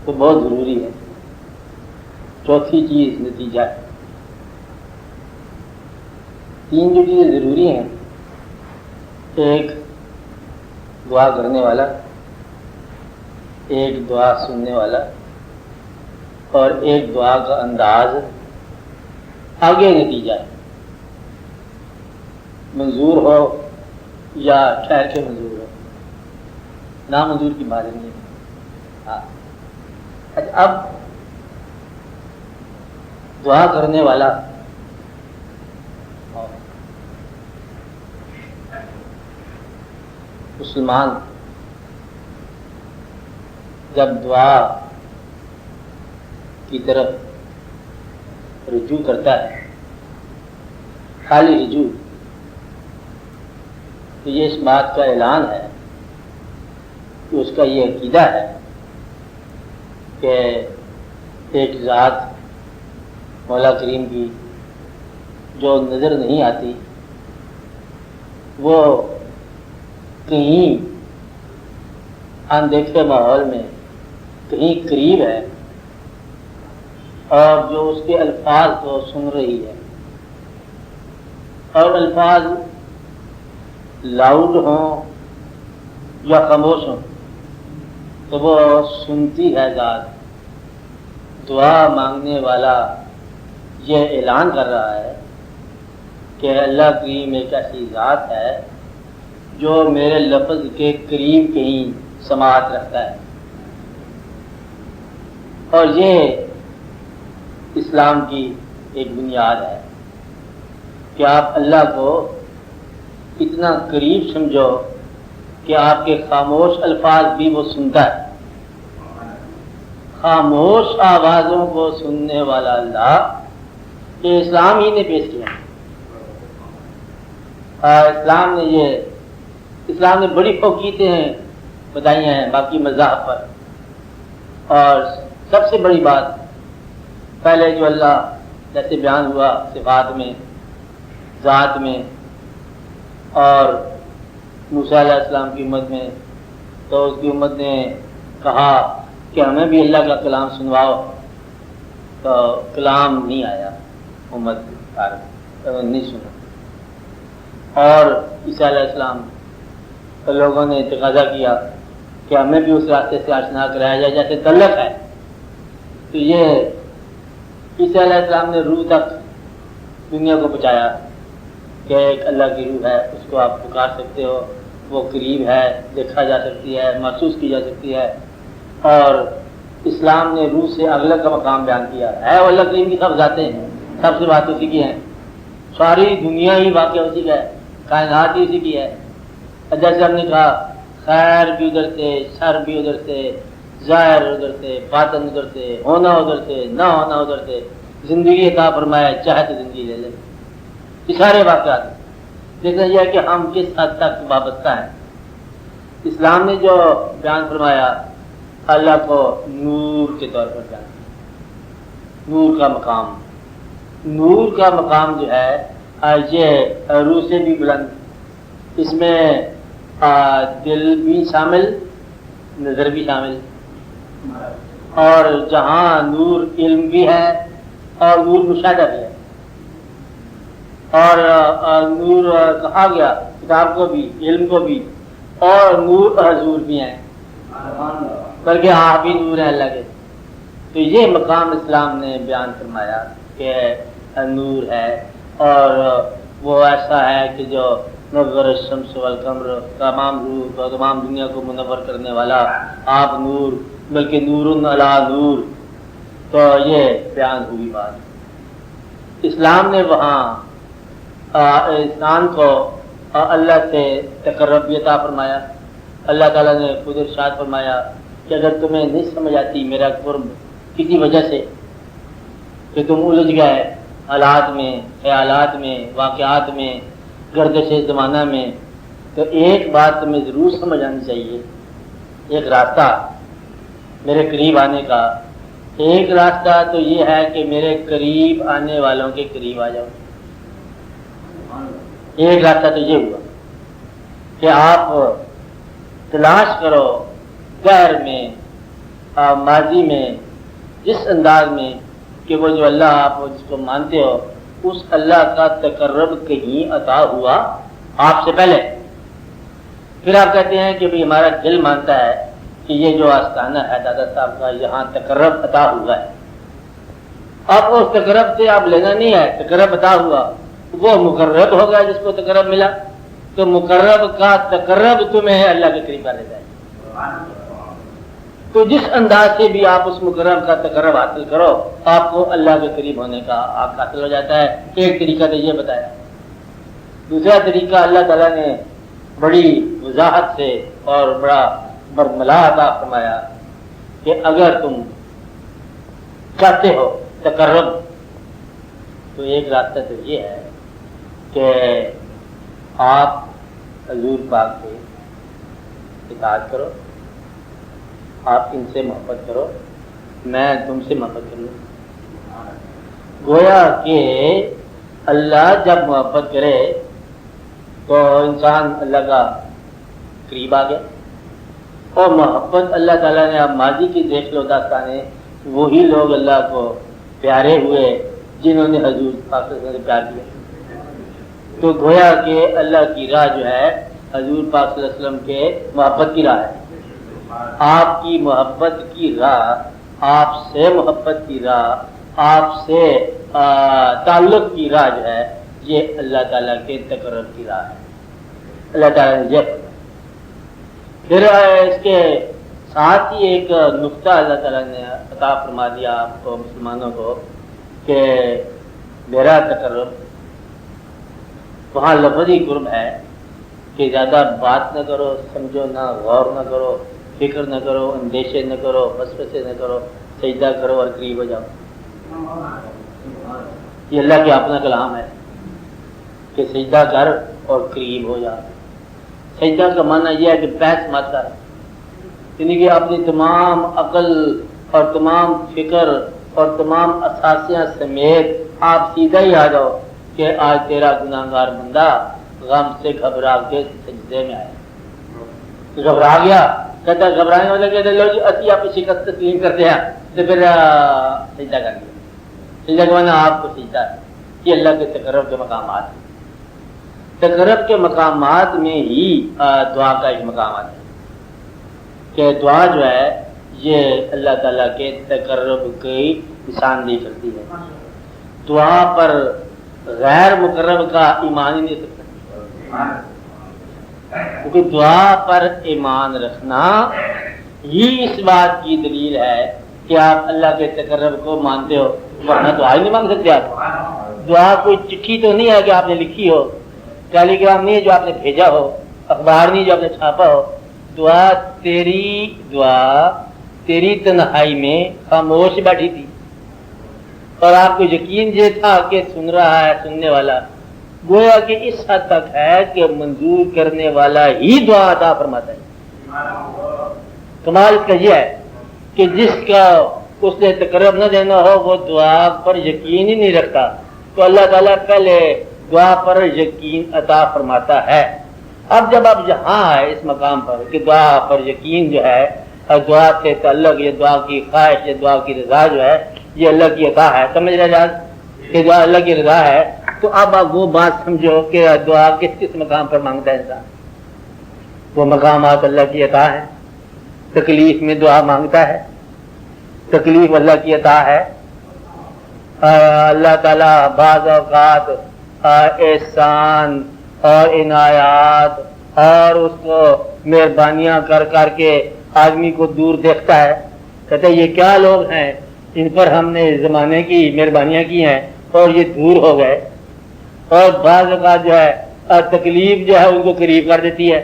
تو بہت ضروری ہے۔ چوتھی چیز نتیجہ ہے۔ تین جو چیزیں ضروری ہیں، ایک دعا کرنے والا، ایک دعا سننے والا، اور ایک دعا کا انداز، آگے نتیجہ ہے، منظور ہو یا ٹھہر کے منظور ہو، نامنظور کی بات نہیں ہے۔ ہاں، اب دعا کرنے والا مسلمان جب دعا کی طرف رجوع کرتا ہے، خالی رجوع، تو یہ اس بات کا اعلان ہے کہ اس کا یہ عقیدہ ہے کہ ایک ذات مولا کریم کی جو نظر نہیں آتی، وہ کہیں اندیکھے ماحول میں کہیں قریب ہے، اور جو اس کے الفاظ کو سن رہی ہے، اور الفاظ لاؤڈ ہوں یا خاموش ہوں تو وہ سنتی ہے ذات۔ دعا مانگنے والا یہ اعلان کر رہا ہے کہ اللہ کریم ایک ایسی ذات ہے جو میرے لفظ کے قریب کہیں سماعت رکھتا ہے۔ اور یہ اسلام کی ایک بنیاد ہے کہ آپ اللہ کو اتنا قریب سمجھو کہ آپ کے خاموش الفاظ بھی وہ سنتا ہے۔ خاموش آوازوں کو سننے والا اللہ، یہ اسلام ہی نے پیش کیا۔ اسلام نے بڑی فوقیتیں بتائی ہیں باقی مذاہب پر، اور سب سے بڑی بات پہلے جو اللہ جیسے بیان ہوا صفات میں، ذات میں، اور موسیٰ علیہ السلام کی امت میں، تو اس کی امت نے کہا کہ ہمیں بھی اللہ کا کلام سنواؤ، تو کلام نہیں آیا، امت نہیں سنا۔ اور عیسیٰ علیہ السلام لوگوں نے تقاضا کیا کہ ہمیں بھی اس راستے سے آشنا کرایا جائے جیسے تعلق ہے، تو یہ عیسیٰ علیہ السلام نے روح تک دنیا کو پہنچایا کہ ایک اللہ کی روح ہے، اس کو آپ پکار سکتے ہو، وہ قریب ہے، دیکھا جا سکتی ہے، محسوس کی جا سکتی ہے۔ اور اسلام نے روح سے اغلب کا مقام بیان کیا ہے، وہ اللہ کریم کی سب ذاتیں ہیں، سب سے بات اسی کی ہیں، ساری دنیا ہی واقع اسی کا ہے، کائنات ہی اسی کی ہے۔ جیسے ہم نے کہا خیر بھی ادھر سے، شر بھی ادھر سے، ظاہر ادھر سے، باطن ادھر سے، ہونا ادھر سے، نہ ہونا ادھر سے، زندگی عطا فرمایا چاہے تو زندگی لے لے، یہ سارے واقعات۔ دیکھنا یہ ہے کہ ہم کس حد تک وابستہ ہیں۔ اسلام نے جو بیان فرمایا اللہ کو نور کے طور پر بیان کیا، نور کا مقام، نور کا مقام جو ہے یہ روح سے بھی بلند، اس میں دل بھی شامل، نظر بھی شامل، اور جہاں نور علم بھی ہے اور نور مشاہدہ بھی ہے، اور نور کہا گیا کتاب کو بھی، علم کو بھی، اور نور حضور بھی ہیں، بلکہ آپ بھی نور ہیں اللہ کے۔ تو یہ مقام اسلام نے بیان فرمایا کہ نور ہے، اور وہ ایسا ہے کہ جو نور الشمس والقمر، تمام روح، تمام دنیا کو منور کرنے والا آپ نور، بلکہ نور علی نور۔ تو یہ بیان ہوئی بات۔ اسلام نے وہاں انسان کو اللہ سے تقرب بھی عطا فرمایا۔ اللہ تعالیٰ نے خود ارشاد فرمایا کہ اگر تمہیں نہیں سمجھ آتی میرا قرب کسی وجہ سے کہ تم الجھ گئے حالات میں، خیالات میں، واقعات میں، گردش زمانہ میں، تو ایک بات تمہیں ضرور سمجھ آنی چاہیے، ایک راستہ میرے قریب آنے کا، ایک راستہ تو یہ ہے کہ میرے قریب آنے والوں کے قریب آ جاؤ۔ ایک راستہ تو یہ ہوا کہ آپ تلاش کرو گہر میں ماضی میں جس انداز میں کہ وہ جو اللہ آپ جس کو مانتے ہو اس اللہ کا تقرب کہیں عطا ہوا آپ سے پہلے؟ پھر آپ کہتے ہیں کہ ہمارا دل مانتا ہے کہ یہ جو آستانہ ہے دادا صاحب کا یہاں تقرب عطا ہوا ہے. اب اس تقرب سے آپ لینا نہیں ہے، تقرب عطا ہوا وہ مقرب ہو گیا جس کو تقرب ملا، تو مقرب کا تقرب تمہیں اللہ کے قریب کر دیتا ہے. تو جس انداز سے بھی آپ اس مقرب کا تقرب حاصل کرو آپ کو اللہ کے قریب ہونے کا آپ حاصل ہو جاتا ہے. ایک طریقہ تو یہ بتایا. دوسرا طریقہ اللہ تعالیٰ نے بڑی وضاحت سے اور بڑا برملا عطا فرمایا کہ اگر تم چاہتے ہو تقرب تو ایک راستہ تو یہ ہے کہ آپ حضور پاک سے اطاعت کرو، آپ ان سے محبت کرو، میں تم سے محبت کروں. گویا کہ اللہ جب محبت کرے تو انسان اللہ کا قریب آ گیا. اور محبت اللہ تعالیٰ نے، آپ ماضی کی دیکھ لو داستانیں، وہی لوگ اللہ کو پیارے ہوئے جنہوں نے حضور پاک صلی اللہ علیہ وسلم سے پیار کیا. تو گویا کہ اللہ کی راہ جو ہے حضور پاک صلی اللہ علیہ وسلم کے محبت کی راہ ہے. آپ کی محبت کی راہ، آپ سے محبت کی راہ، آپ سے تعلق کی راہ جو ہے یہ اللہ تعالیٰ کے تقرب کی راہ ہے. اللہ تعالیٰ نے یہ پھر اس کے ساتھ ہی ایک نقطہ اللہ تعالیٰ نے عطا فرما دیا آپ کو مسلمانوں کو کہ میرا تقرب وہاں لفظی قرب ہے کہ زیادہ بات نہ کرو، سمجھو نہ، غور نہ کرو، فکر نہ کرو، اندیشے نہ کرو، وسوسے نہ کرو، سجدہ کرو اور قریب ہو جاؤ. یہ اللہ کا اپنا کلام ہے کہ سجدہ کر اور قریب ہو جا. سجدہ کا معنی یہ ہے کہ بحث مت کر، یعنی کہ اپنی تمام عقل اور تمام فکر اور تمام اثاثیاں سمیت آپ سیدھا ہی آ جاؤ کہ آج تیرا گناہ گار بندہ غم سے گھبرا کے سجدے میں آیا. گھبرا گیا، کہتا گھبرانے والے کہتے لو جی اسی آپ شکست تسلیم کرتے ہیں تو پھر سجدہ کر دیا. سجدہ کا معنی آپ کو سجدہ ہے. یہ اللہ کے تقرب کے مقامات ہیں. تقرب کے مقامات میں ہی دعا کا ایک مقامات ہے کہ دعا جو ہے یہ اللہ تعالیٰ کے تقرب کی نشاندہی کرتی ہے. دعا پر غیر مقرب کا ایمان ہی نہیں سکتا، کیونکہ دعا پر ایمان رکھنا ہی اس بات کی دلیل ہے کہ آپ اللہ کے تقرب کو مانتے ہو، ورنہ دعا ہی نہیں مانگ سکتے. آپ دعا کوئی چٹھی تو نہیں ہے کہ آپ نے لکھی ہو، ٹیلی گرام نہیں ہے جو آپ نے بھیجا ہو، اخبار نہیں جو آپ نے چھاپا ہو. دعا تیری تنہائی میں خاموش بیٹھی تھی اور آپ کو یقین یہ تھا کہ سن رہا ہے سننے والا. گویا کہ اس حد تک ہے کہ منظور کرنے والا ہی دعا عطا فرماتا ہے. کمال اس کا یہ ہے کہ جس کا اس نے تقرب نہ دینا ہو وہ دعا پر یقین ہی نہیں رکھتا، تو اللہ تعالیٰ پہلے دعا پر یقین عطا فرماتا ہے. اب جب آپ یہاں آئے اس مقام پر کہ دعا پر یقین جو ہے اور دعا سے تعلق، یہ دعا کی خواہش، یہ دعا کی رضا جو ہے یہ اللہ کی عطا ہے، سمجھ رہے جان کہ دعا اللہ کی رضا ہے. تو اب آپ وہ بات سمجھو کہ دعا کس کس مقام پر مانگتا ہے انسان. وہ مقامات اللہ کی عطا ہے. تکلیف میں دعا مانگتا ہے، تکلیف اللہ کی عطا ہے. اللہ تعالیٰ بعض اوقات احسان اور عنایات اور اس کو مہربانیاں کر کر کے آدمی کو دور دیکھتا ہے. کہتے ہیں یہ کیا لوگ ہیں ان پر ہم نے زمانے کی مہربانیاں کی ہیں اور یہ دور ہو گئے. اور بعض اوقات جو ہے تکلیف جو ہے ان کو قریب کر دیتی ہے.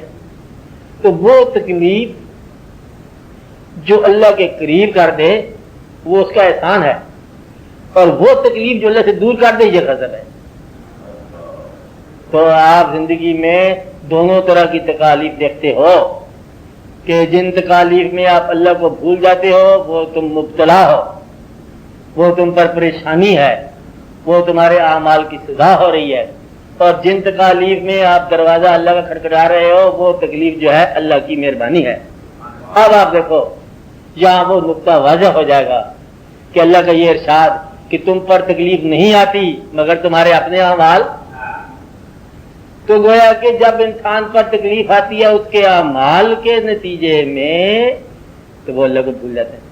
تو وہ تکلیف جو اللہ کے قریب کر دے وہ اس کا احسان ہے، اور وہ تکلیف جو اللہ سے دور کر دے یہ غضب ہے. تو آپ زندگی میں دونوں طرح کی تکالیف دیکھتے ہو کہ جن تکالیف میں آپ اللہ کو بھول جاتے ہو وہ تم مبتلا ہو، وہ تم پر پریشانی ہے، وہ تمہارے اعمال کی سزا ہو رہی ہے. اور جن تکالیف میں آپ دروازہ اللہ کا کھٹکھٹا رہے ہو وہ تکلیف جو ہے اللہ کی مہربانی ہے. اب آپ دیکھو یہاں وہ نقطہ واضح ہو جائے گا کہ اللہ کا یہ ارشاد کہ تم پر تکلیف نہیں آتی مگر تمہارے اپنے اعمال. تو گویا کہ جب انسان پر تکلیف آتی ہے اس کے اعمال کے نتیجے میں تو وہ اللہ کو بھول جاتا ہے.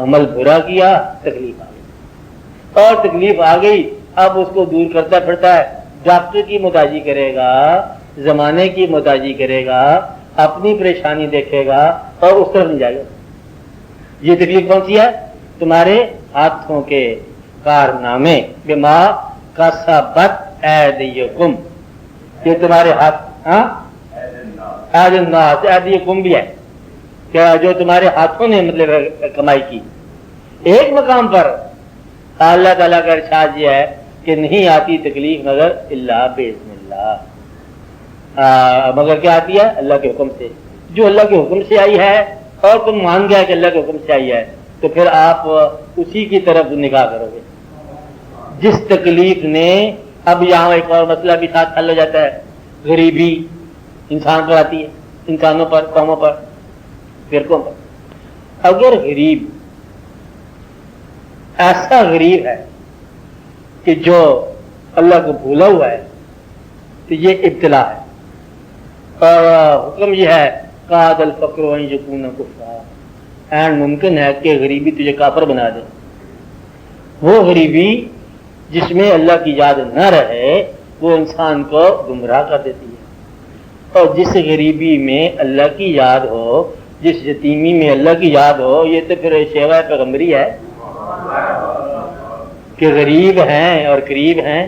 عمل برا کیا تکلیف آ گئی، اور تکلیف آ گئی اب اس کو دور کرتا پھرتا ہے. ڈاکٹر کی محتاجی کرے گا، زمانے کی محتاجی کرے گا، اپنی پریشانی دیکھے گا اور اس طرف نہیں جائے گا. یہ تکلیف کون سی ہے؟ تمہارے ہاتھوں کے کارنامے، بما کسبت ایدیکم، یہ تمہارے ہاتھ ایدیکم بھی ہے کیا جو تمہارے ہاتھوں نے مطلب کمائی کی. ایک مقام پر اللہ تعالیٰ کا ارشاد یہ ہے کہ نہیں آتی تکلیف مگر اللہ باذن اللہ، مگر کیا آتی ہے؟ اللہ کے حکم سے. جو اللہ کے حکم سے آئی ہے اور تم مان گیا کہ اللہ کے حکم سے آئی ہے تو پھر آپ اسی کی طرف نگاہ کرو گے. جس تکلیف نے، اب یہاں ایک اور مسئلہ بھی ساتھ حل ہو جاتا ہے، غریبی انسان پر آتی ہے، انسانوں پر، قوموں پر، فرقوں پر. اگر غریب ایسا غریب ہے کہ جو اللہ کو بھولا ہوا ہے تو یہ ابتلا ہے. اور حکم یہ ہے قاد الفقر ان یکون کفارا، این ممکن ہے کہ غریبی تجھے کافر بنا دے. وہ غریبی جس میں اللہ کی یاد نہ رہے وہ انسان کو گمراہ کر دیتی ہے، اور جس غریبی میں اللہ کی یاد ہو، جس یتیمی میں اللہ کی یاد ہو، یہ تو پھر شیوہ پیغمبری ہے کہ غریب ہیں اور قریب ہیں.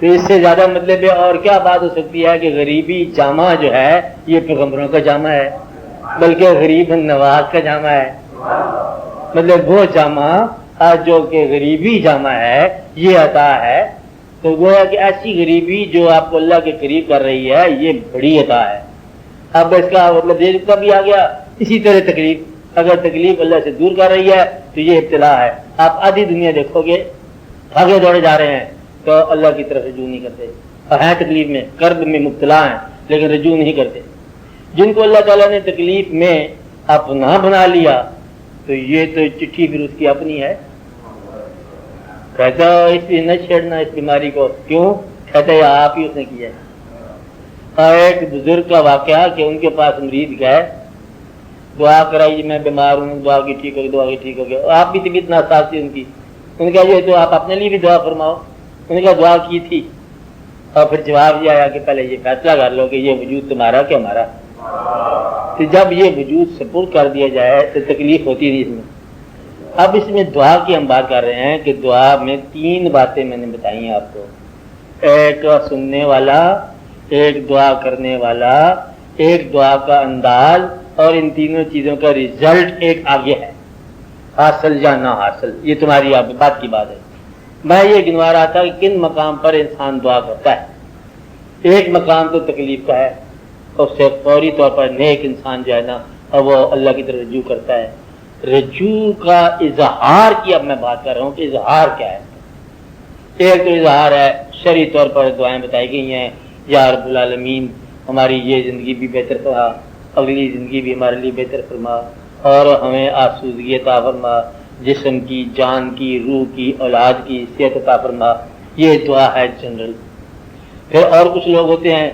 تو اس سے زیادہ مطلب اور کیا بات ہو سکتی ہے کہ غریبی جامع جو ہے یہ پیغمبروں کا جامع ہے، بلکہ غریب نواز کا جامع ہے. مطلب وہ جامع جو کہ غریبی جامع ہے یہ عطا ہے. تو گویا کہ ایسی غریبی جو آپ کو اللہ کے قریب کر رہی ہے یہ بڑی عطا ہے. اب اس کا مطلب یہ کا بھی آ گیا. اسی طرح تکلیف، اگر تکلیف اللہ سے دور کر رہی ہے تو یہ ابتلا ہے. آپ آدھی دنیا دیکھو گے بھاگے دوڑے جا رہے ہیں تو اللہ کی طرف رجوع نہیں کرتے، اور ہیں تکلیف میں، کرب میں مبتلا ہیں لیکن رجوع نہیں کرتے. جن کو اللہ تعالیٰ نے تکلیف میں اپنا بنا لیا تو یہ تو چٹھی پھر اس کی اپنی ہے. کہتا اس لیے نہ چھیڑنا اس بیماری کو. کیوں؟ کہتا ہے آپ ہی اس نے کیا ہے. اور ایک بزرگ کا واقعہ کہ ان کے پاس مریض گئے، دعا کرائی میں بیمار ہوں، دعا کی ٹھیک ہو گئی، دعا کی ٹھیک ہو گیا. آپ بھی طبیعت ناساز تھی ان کی. ان کا یہ تو آپ اپنے لیے بھی دعا فرماؤ. ان کا دعا کی تھی اور پھر جواب یہ آیا کہ پہلے یہ فیصلہ کر لو کہ یہ وجود تمہارا کہ ہمارا. تو جب یہ وجود سپرد کر دیا جائے تو تکلیف ہوتی نہیں اس میں. اب اس میں دعا کی ہم بات کر رہے ہیں کہ دعا میں 3 باتیں میں نے بتائی ہیں آپ کو. ایک سننے والا، ایک دعا کرنے والا، ایک دعا کا انداز، اور ان تینوں چیزوں کا رزلٹ ایک آگے ہے، حاصل یا نہ حاصل. یہ تمہاری بات کی بات ہے. میں یہ گنوا رہا تھا کہ کن مقام پر انسان دعا کرتا ہے. ایک مقام تو تکلیف کا ہے، اس سے فوری طور پر نیک انسان جو ہے نا اور وہ اللہ کی طرف رجوع کرتا ہے. رجوع کا اظہار کی اب میں بات کر رہا ہوں کہ اظہار کیا ہے. ایک تو اظہار ہے شرعی طور پر دعائیں بتائی گئی ہیں، یا رب العالمین ہماری یہ زندگی بھی بہتر فرما، اگلی زندگی بھی ہمارے لیے بہتر فرما، اور ہمیں آسودگی عطا فرما، جسم کی، جان کی، روح کی، اولاد کی صحت عطا فرما. یہ دعا ہے جنرل. پھر اور کچھ لوگ ہوتے ہیں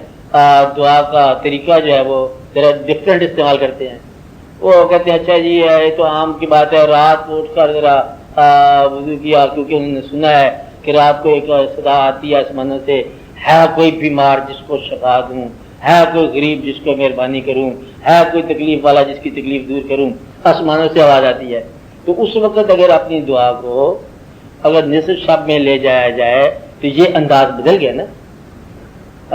دعا کا طریقہ جو ہے وہ ذرا ڈفرینٹ استعمال کرتے ہیں. وہ کہتے ہیں اچھا جی یہ تو عام کی بات ہے، رات کو اٹھ کر ذرا وضو کیا، کیونکہ انہوں نے سنا ہے کہ رات کو ایک صدا آتی ہے آسمانوں سے، ہے کوئی بیمار جس کو شفا دوں، ہے کوئی غریب جس کو مہربانی کروں، ہے کوئی تکلیف والا جس کی تکلیف دور کروں. آسمانوں سے آواز آتی ہے. تو اس وقت اگر اپنی دعا کو اگر نصف شب میں لے جایا جائے تو یہ انداز بدل گیا نا.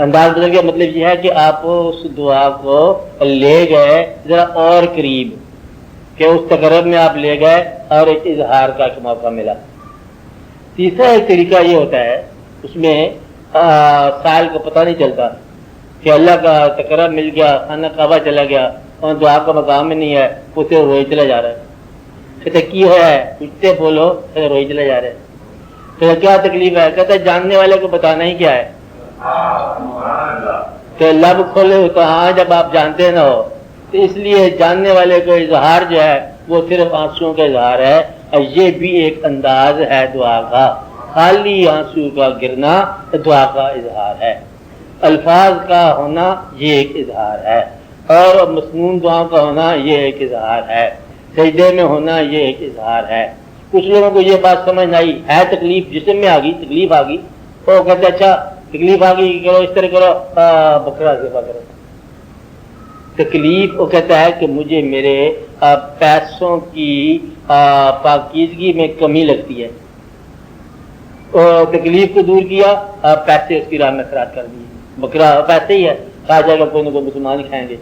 انداز بدل گیا مطلب یہ ہے کہ آپ اس دعا کو لے گئے ذرا اور قریب، کہ اس تقرب میں آپ لے گئے اور ایک اظہار کا ایک موقع ملا. تیسرا ایک طریقہ یہ ہوتا ہے اس میں سائل کو پتہ نہیں چلتا کہ اللہ کا تقرب مل گیا، خانہ کعبہ چلا گیا اور دعا کا مقام میں نہیں ہے، اسے روئے چلا جا رہا ہے. کہتے کی ہوا ہے؟ پوچھتے بولو، روئے چلے جا رہے ہیں. تو کیا تکلیف ہے؟ کہتا ہے جاننے والے کو بتانا ہی کیا ہے. کہ لب کھولے تو ہاں جب آپ جانتے نہ ہو تو اس لیے جاننے والے کو اظہار جو ہے وہ صرف آنسوؤں کا اظہار ہے، اور یہ بھی ایک انداز ہے دعا کا، خالی آنسو کا گرنا دعا کا اظہار ہے، الفاظ کا ہونا یہ ایک اظہار ہے، اور مسنون دعاؤں کا ہونا یہ ایک اظہار ہے، سجدے میں ہونا یہ ایک اظہار ہے۔ کچھ لوگوں کو یہ بات سمجھ آئی ہے، تکلیف جسم میں آ گئی، تکلیف آ گئی، وہ کہتے اچھا تکلیف آ گئی کرو اس طرح کرو، بکرا ذبح کرو۔ تکلیف وہ کہتا ہے کہ مجھے میرے پیسوں کی پاکیزگی میں کمی لگتی ہے، تکلیف کو دور کیا، پیسے اس کی راہ میں خیرات کر دیے، بکرا پیسے ہی ہے، کہا جائے گا کوئی نہ کوئی مسلمان ہی کھائیں گے،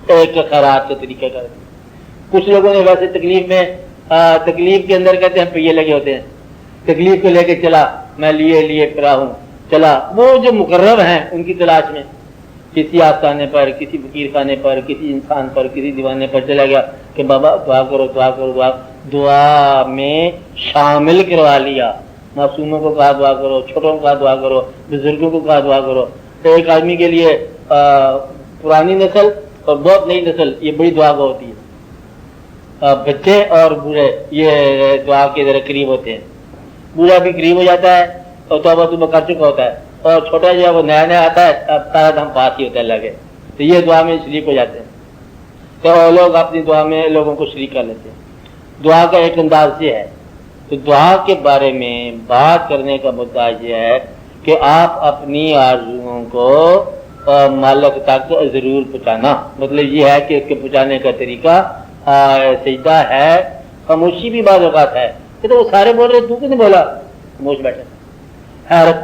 ایک خیرات کا طریقہ کر۔ کچھ لوگوں نے ویسے تکلیف کے اندر کہتے ہیں پہیے لگے ہوتے ہیں، تکلیف کو لے کے چلا میں لیے پھرا ہوں، چلا، وہ جو مقرب ہیں ان کی تلاش میں کسی آستانے پر، کسی فقیر خانے پر، کسی انسان پر، کسی دیوانے پر چلا گیا کہ بابا دعا کرو دعا کرو، دعا میں شامل کروا لیا، معصوموں کو کہا دعا کرو، چھوٹوں کو کہا دعا کرو، بزرگوں کو کہا دعا کرو۔ تو ایک آدمی کے لیے پرانی نسل اور بہت نئی نسل یہ بڑی دعا کو ہوتی ہے، بچے اور بوڑھے یہ دعا کے ذرا قریب ہوتے ہیں، بوڑھا بھی قریب ہو جاتا ہے اور توبہ کر چکا ہوتا ہے، اور چھوٹا جو ہے وہ نیا آتا ہے، اب سارا دم پاس ہی ہوتا ہے اللہ کے، تو یہ دعا میں شریک ہو جاتے ہیں، تو لوگ اپنی دعا میں لوگوں کو شریک کر لیتے ہیں۔ دعا کا ایک انداز یہ ہے، تو دعا کے بارے میں بات کرنے کا مدعا یہ ہے کہ آپ اپنی آرزوؤں کو مالک تک ضرور پہنچانا، مطلب یہ ہے کہ اس کے پہنچانے کا طریقہ سجدہ ہے، خاموشی بھی بعض اوقات ہے کہ تو وہ سارے بول رہے تو کیوں نہیں بولا، خاموش بیٹھے، حیرت،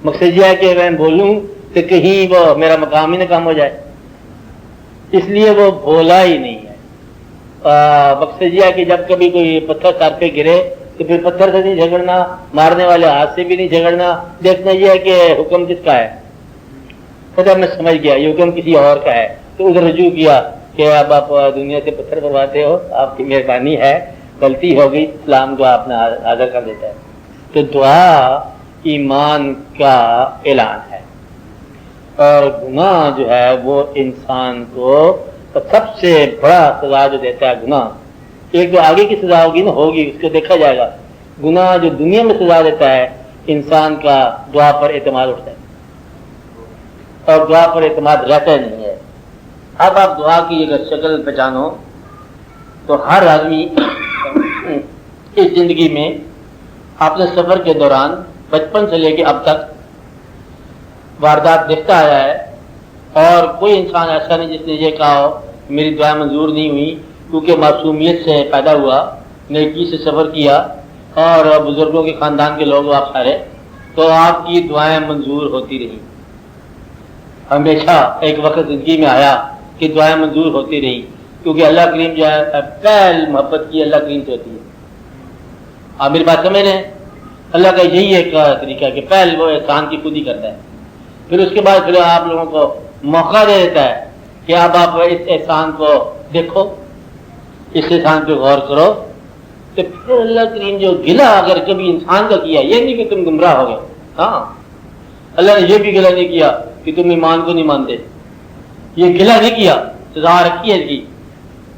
مقصد یہ ہے کہ میں بولوں کہ کہیں وہ میرا مقام ہی نہ کم ہو جائے، اس لیے وہ بولا ہی نہیں ہے۔ مقصد یہ ہے کہ جب کبھی کوئی پتھر سر پہ گرے تو پھر پتھر سے نہیں جھگڑنا، مارنے والے ہاتھ سے بھی نہیں جھگڑنا، دیکھنا یہ ہے کہ حکم کس کا ہے، پتہ میں سمجھ گیا یہ حکم کسی اور کا ہے، تو ادھر رجوع کیا کہ اب آپ دنیا سے پتھر کرواتے ہو، آپ کی مہربانی ہے، غلطی ہو گئی، اسلام دعا اپنا حاضر کر دیتا ہے۔ تو دعا ایمان کا اعلان ہے، اور گناہ جو ہے وہ انسان کو سب سے بڑا سزا جو دیتا ہے گناہ، ایک جو آگے کی سزا ہوگی نا ہوگی اس کو دیکھا جائے گا، گناہ جو دنیا میں سزا دیتا ہے انسان کا دعا پر اعتماد اٹھتا ہے، اور دعا پر اعتماد رہتا نہیں ہے۔ اب آپ دعا کی اگر شکل پہچانو تو ہر آدمی اس زندگی میں اپنے سفر کے دوران بچپن سے لے کے اب تک واردات دیکھتا آیا ہے، اور کوئی انسان ایسا نہیں جس نے یہ کہا ہو میری دعا منظور نہیں ہوئی، کیونکہ معصومیت سے پیدا ہوا، نیکی سے سفر کیا، اور بزرگوں کے خاندان کے لوگ آپ سارے، تو آپ کی دعائیں منظور ہوتی رہی، ہمیشہ ایک وقت زندگی میں آیا کہ دعائیں منظور ہوتی رہی، کیونکہ اللہ کریم جو ہے پہل محبت کی اللہ کریم سے ہوتی ہے۔ آپ میری بات سمجھ رہے ہیں، اللہ کا یہی ایک طریقہ ہے کہ پہل وہ احسان کی خود ہی کرتا ہے، پھر اس کے بعد پھر آپ لوگوں کو موقع دے دیتا ہے کہ اب آپ اس احسان کو دیکھو، اس احسان پہ غور کرو، تو پھر اللہ کریم جو گلہ اگر کبھی انسان کا کیا، یہ نہیں کہ تم گمراہ ہو گئے، ہاں اللہ نے یہ بھی گلہ نہیں کیا کہ تم ایمان کو نہیں مانتے، یہ گلہ نہیں کیا، سزا رکھی ہے اس کی،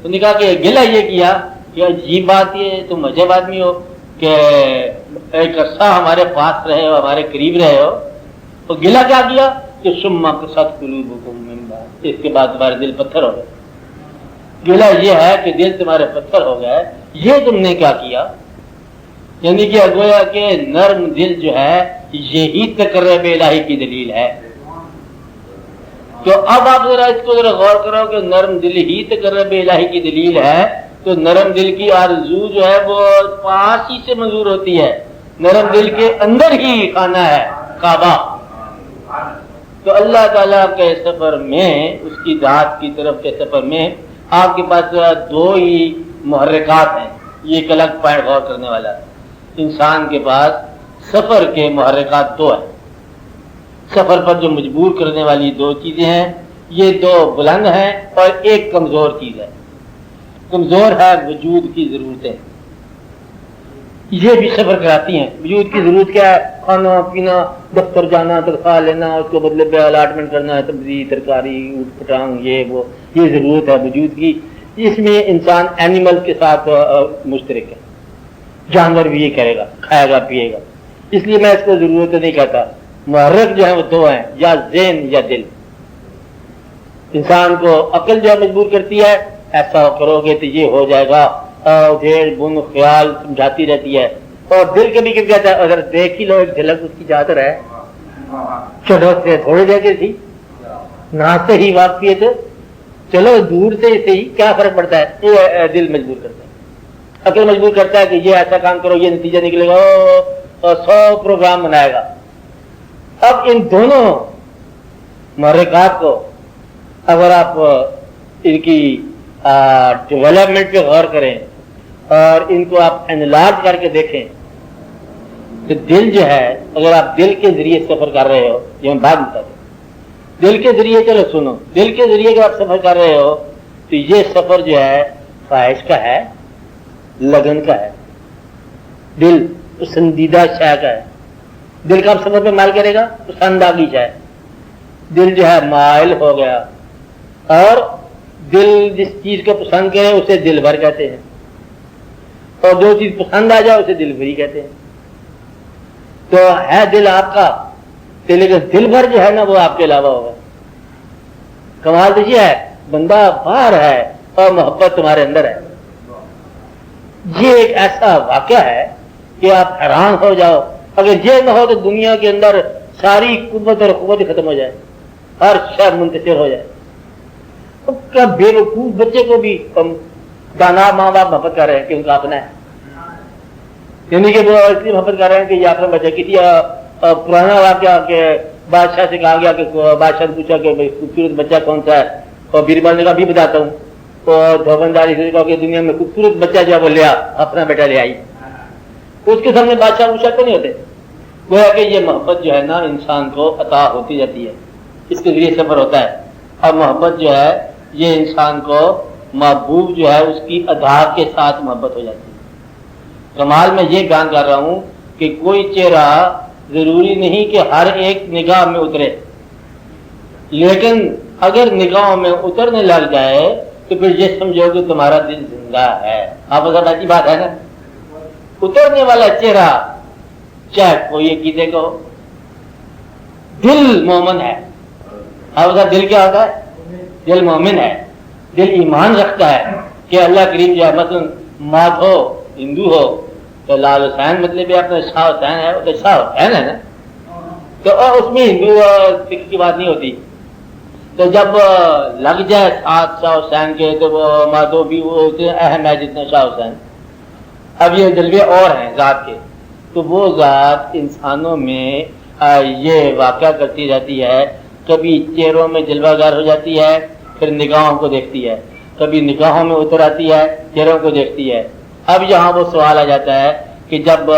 تو نے کہا کہ گلہ یہ کیا کہ عجیب بات یہ تم عجب آدمی ہو کہ ایک عرصہ ہمارے پاس رہے ہو، ہمارے قریب رہے ہو، تو گلہ کیا کیا کہ سما کے ساتھ قلوبکم من بعد، اس کے بعد تمہارے دل پتھر ہو گئے، گلہ یہ ہے کہ دل تمہارے پتھر ہو گئے، یہ تم نے کیا کیا، یعنی کہ گویا کہ نرم دل جو ہے یہی تقرب الہی کی دلیل ہے۔ تو اب آپ ذرا اس کو ذرا غور کرو کہ نرم دل ہی تقرب الہی کی دلیل ہے، تو نرم دل کی آرزو جو ہے وہ پاس ہی سے منظور ہوتی ہے، نرم دل کے اندر ہی خانہ ہے کعبہ۔ تو اللہ تعالیٰ کے سفر میں، اس کی ذات کی طرف کے سفر میں آپ کے پاس دو ہی محرکات ہیں، یہ ایک الگ پوائنٹ غور کرنے والا ہے، انسان کے پاس سفر کے محرکات دو ہیں، سفر پر جو مجبور کرنے والی دو چیزیں ہیں، یہ دو بلند ہیں اور ایک کمزور چیز ہے، کمزور ہے وجود کی ضرورتیں، یہ بھی سفر کراتی ہیں۔ وجود کی ضرورت کیا ہے؟ کھانا پینا، دفتر جانا، تنخواہ لینا، اس کو بدلے پہ الاٹمنٹ کرنا ہے، سبزی ترکاری اوٹ پٹانگ یہ وہ، یہ ضرورت ہے وجود کی. اس میں انسان اینیمل کے ساتھ مشترک ہے. جانور بھی یہ کرے گا، کھائے گا پیے گا. اس لیے میں اس کو ضرورت نہیں کہتا. محرک جو ہے وہ دو ہیں، یا ذہن یا دل. انسان کو عقل جو ہے مجبور کرتی ہے ایسا کرو گے تو یہ ہو جائے گا، ڈھیر بن خیال سمجھاتی رہتی ہے. اور دل کبھی کبھی کہتا ہے اگر دیکھ ہی لو ایک جھلک اس کی چادر ہے، چلو سے تھوڑی دیر تھی نہاتے ہی واقفی تو چلو دور سے ہی کیا فرق پڑتا ہے. یہ دل مجبور کرتا ہے. عقل مجبور کرتا ہے کہ یہ ایسا کام کرو، یہ نتیجہ نکلے گا، 100 پروگرام بنائے گا. اب ان دونوں محرکات کو اگر آپ ان کی ڈیولپمنٹ پہ غور کریں اور ان کو آپ انالائز کر کے دیکھیں تو دل جو ہے، اگر آپ دل کے ذریعے سفر کر رہے ہو، یہ میں بات بتا دوں، دل کے ذریعے، چلو سنو، دل کے ذریعے اگر آپ سفر کر رہے ہو تو یہ سفر جو ہے خواہش کا ہے، لگن کا ہے. دل پسندیدہ شے کا ہے. دل کا سفر پہ مائل کرے گا، پسندیدہ شے. دل جو ہے مائل ہو گیا، اور دل جس چیز کو پسند کرے اسے دل بھر کہتے ہیں، اور جو چیز پسند آ جائے اسے دل بھری کہتے ہیں. تو ہے دل آپ کا، لیکن دل بھر جو ہے نا وہ آپ کے علاوہ ہوگا. کمال تو یہ ہے بندہ باہر ہے اور محبت تمہارے اندر ہے. یہ ایک ایسا واقعہ ہے کہ آپ حیران ہو جاؤ. اگر یہ نہ ہو تو دنیا کے اندر ساری قوت اور قوت ختم ہو جائے، ہر شے منتشر ہو جائے. بے وقوف بچے کو بھی دانا ماں باپ محبت کر رہے ہیں کہ ان کا اپنا ہے، یعنی کہ وہ اس لیے محبت کر رہے ہیں کہ یہ اپنا بچہ. کسی پرانا واقعہ کہ بادشاہ سے کہا گیا کہ بادشاہ نے پوچھا کہ خوبصورت بچہ کون سا ہے، اور بیربل نے کہا بھی بتاتا ہوں. اور دھوبنداری سے کہا کہ دنیا میں خوبصورت بچہ جو ہے وہ لیا، اپنا بیٹا لے آئی. اس کے سامنے بادشاہ پوچھا تو نہیں ہوتے. وہ ہے کہ یہ محبت جو ہے نا انسان کو عطا ہوتی جاتی ہے، اس کے ذریعے سفر ہوتا ہے. اور محبت جو ہے یہ انسان کو محبوب جو ہے اس کی ادا کے ساتھ محبت ہو جاتی ہے. کمال میں یہ بیان کر رہا ہوں کہ کوئی چہرہ ضروری نہیں کہ ہر ایک نگاہ میں اترے، لیکن اگر نگاہوں میں اترنے لگ جائے تو پھر یہ سمجھو کہ تمہارا دل زندہ ہے. آپ کو اچھی بات ہے نا. اترنے والا چہرہ چاہے کوئی عقیدے کو، دل مومن ہے. آپ کا دل کیا ہوتا ہے؟ دل مومن ہے. دل ایمان رکھتا ہے کہ اللہ کریم جو ہے مثلا مات ہو ہندو ہو تو لال حسین مطلب اپنا شاہ حسین ہے، وہ تو شاہ حسین ہے نا. تو اس میں ہندو اور سکھ کی بات نہیں ہوتی. تو جب لگ جائے ساتھ شاہ حسین کے تو وہ مادو بھی وہ اتنے اہم ہے جتنے شاہ حسین. اب یہ جلوے اور ہیں ذات کے، تو وہ ذات انسانوں میں یہ واقعہ کرتی رہتی ہے. کبھی چہروں میں جلوہ گر ہو جاتی ہے، پھر نگاہوں کو دیکھتی ہے. کبھی نگاہوں میں اتر آتی ہے، چہروں کو دیکھتی ہے. اب یہاں وہ سوال آ جاتا ہے کہ جب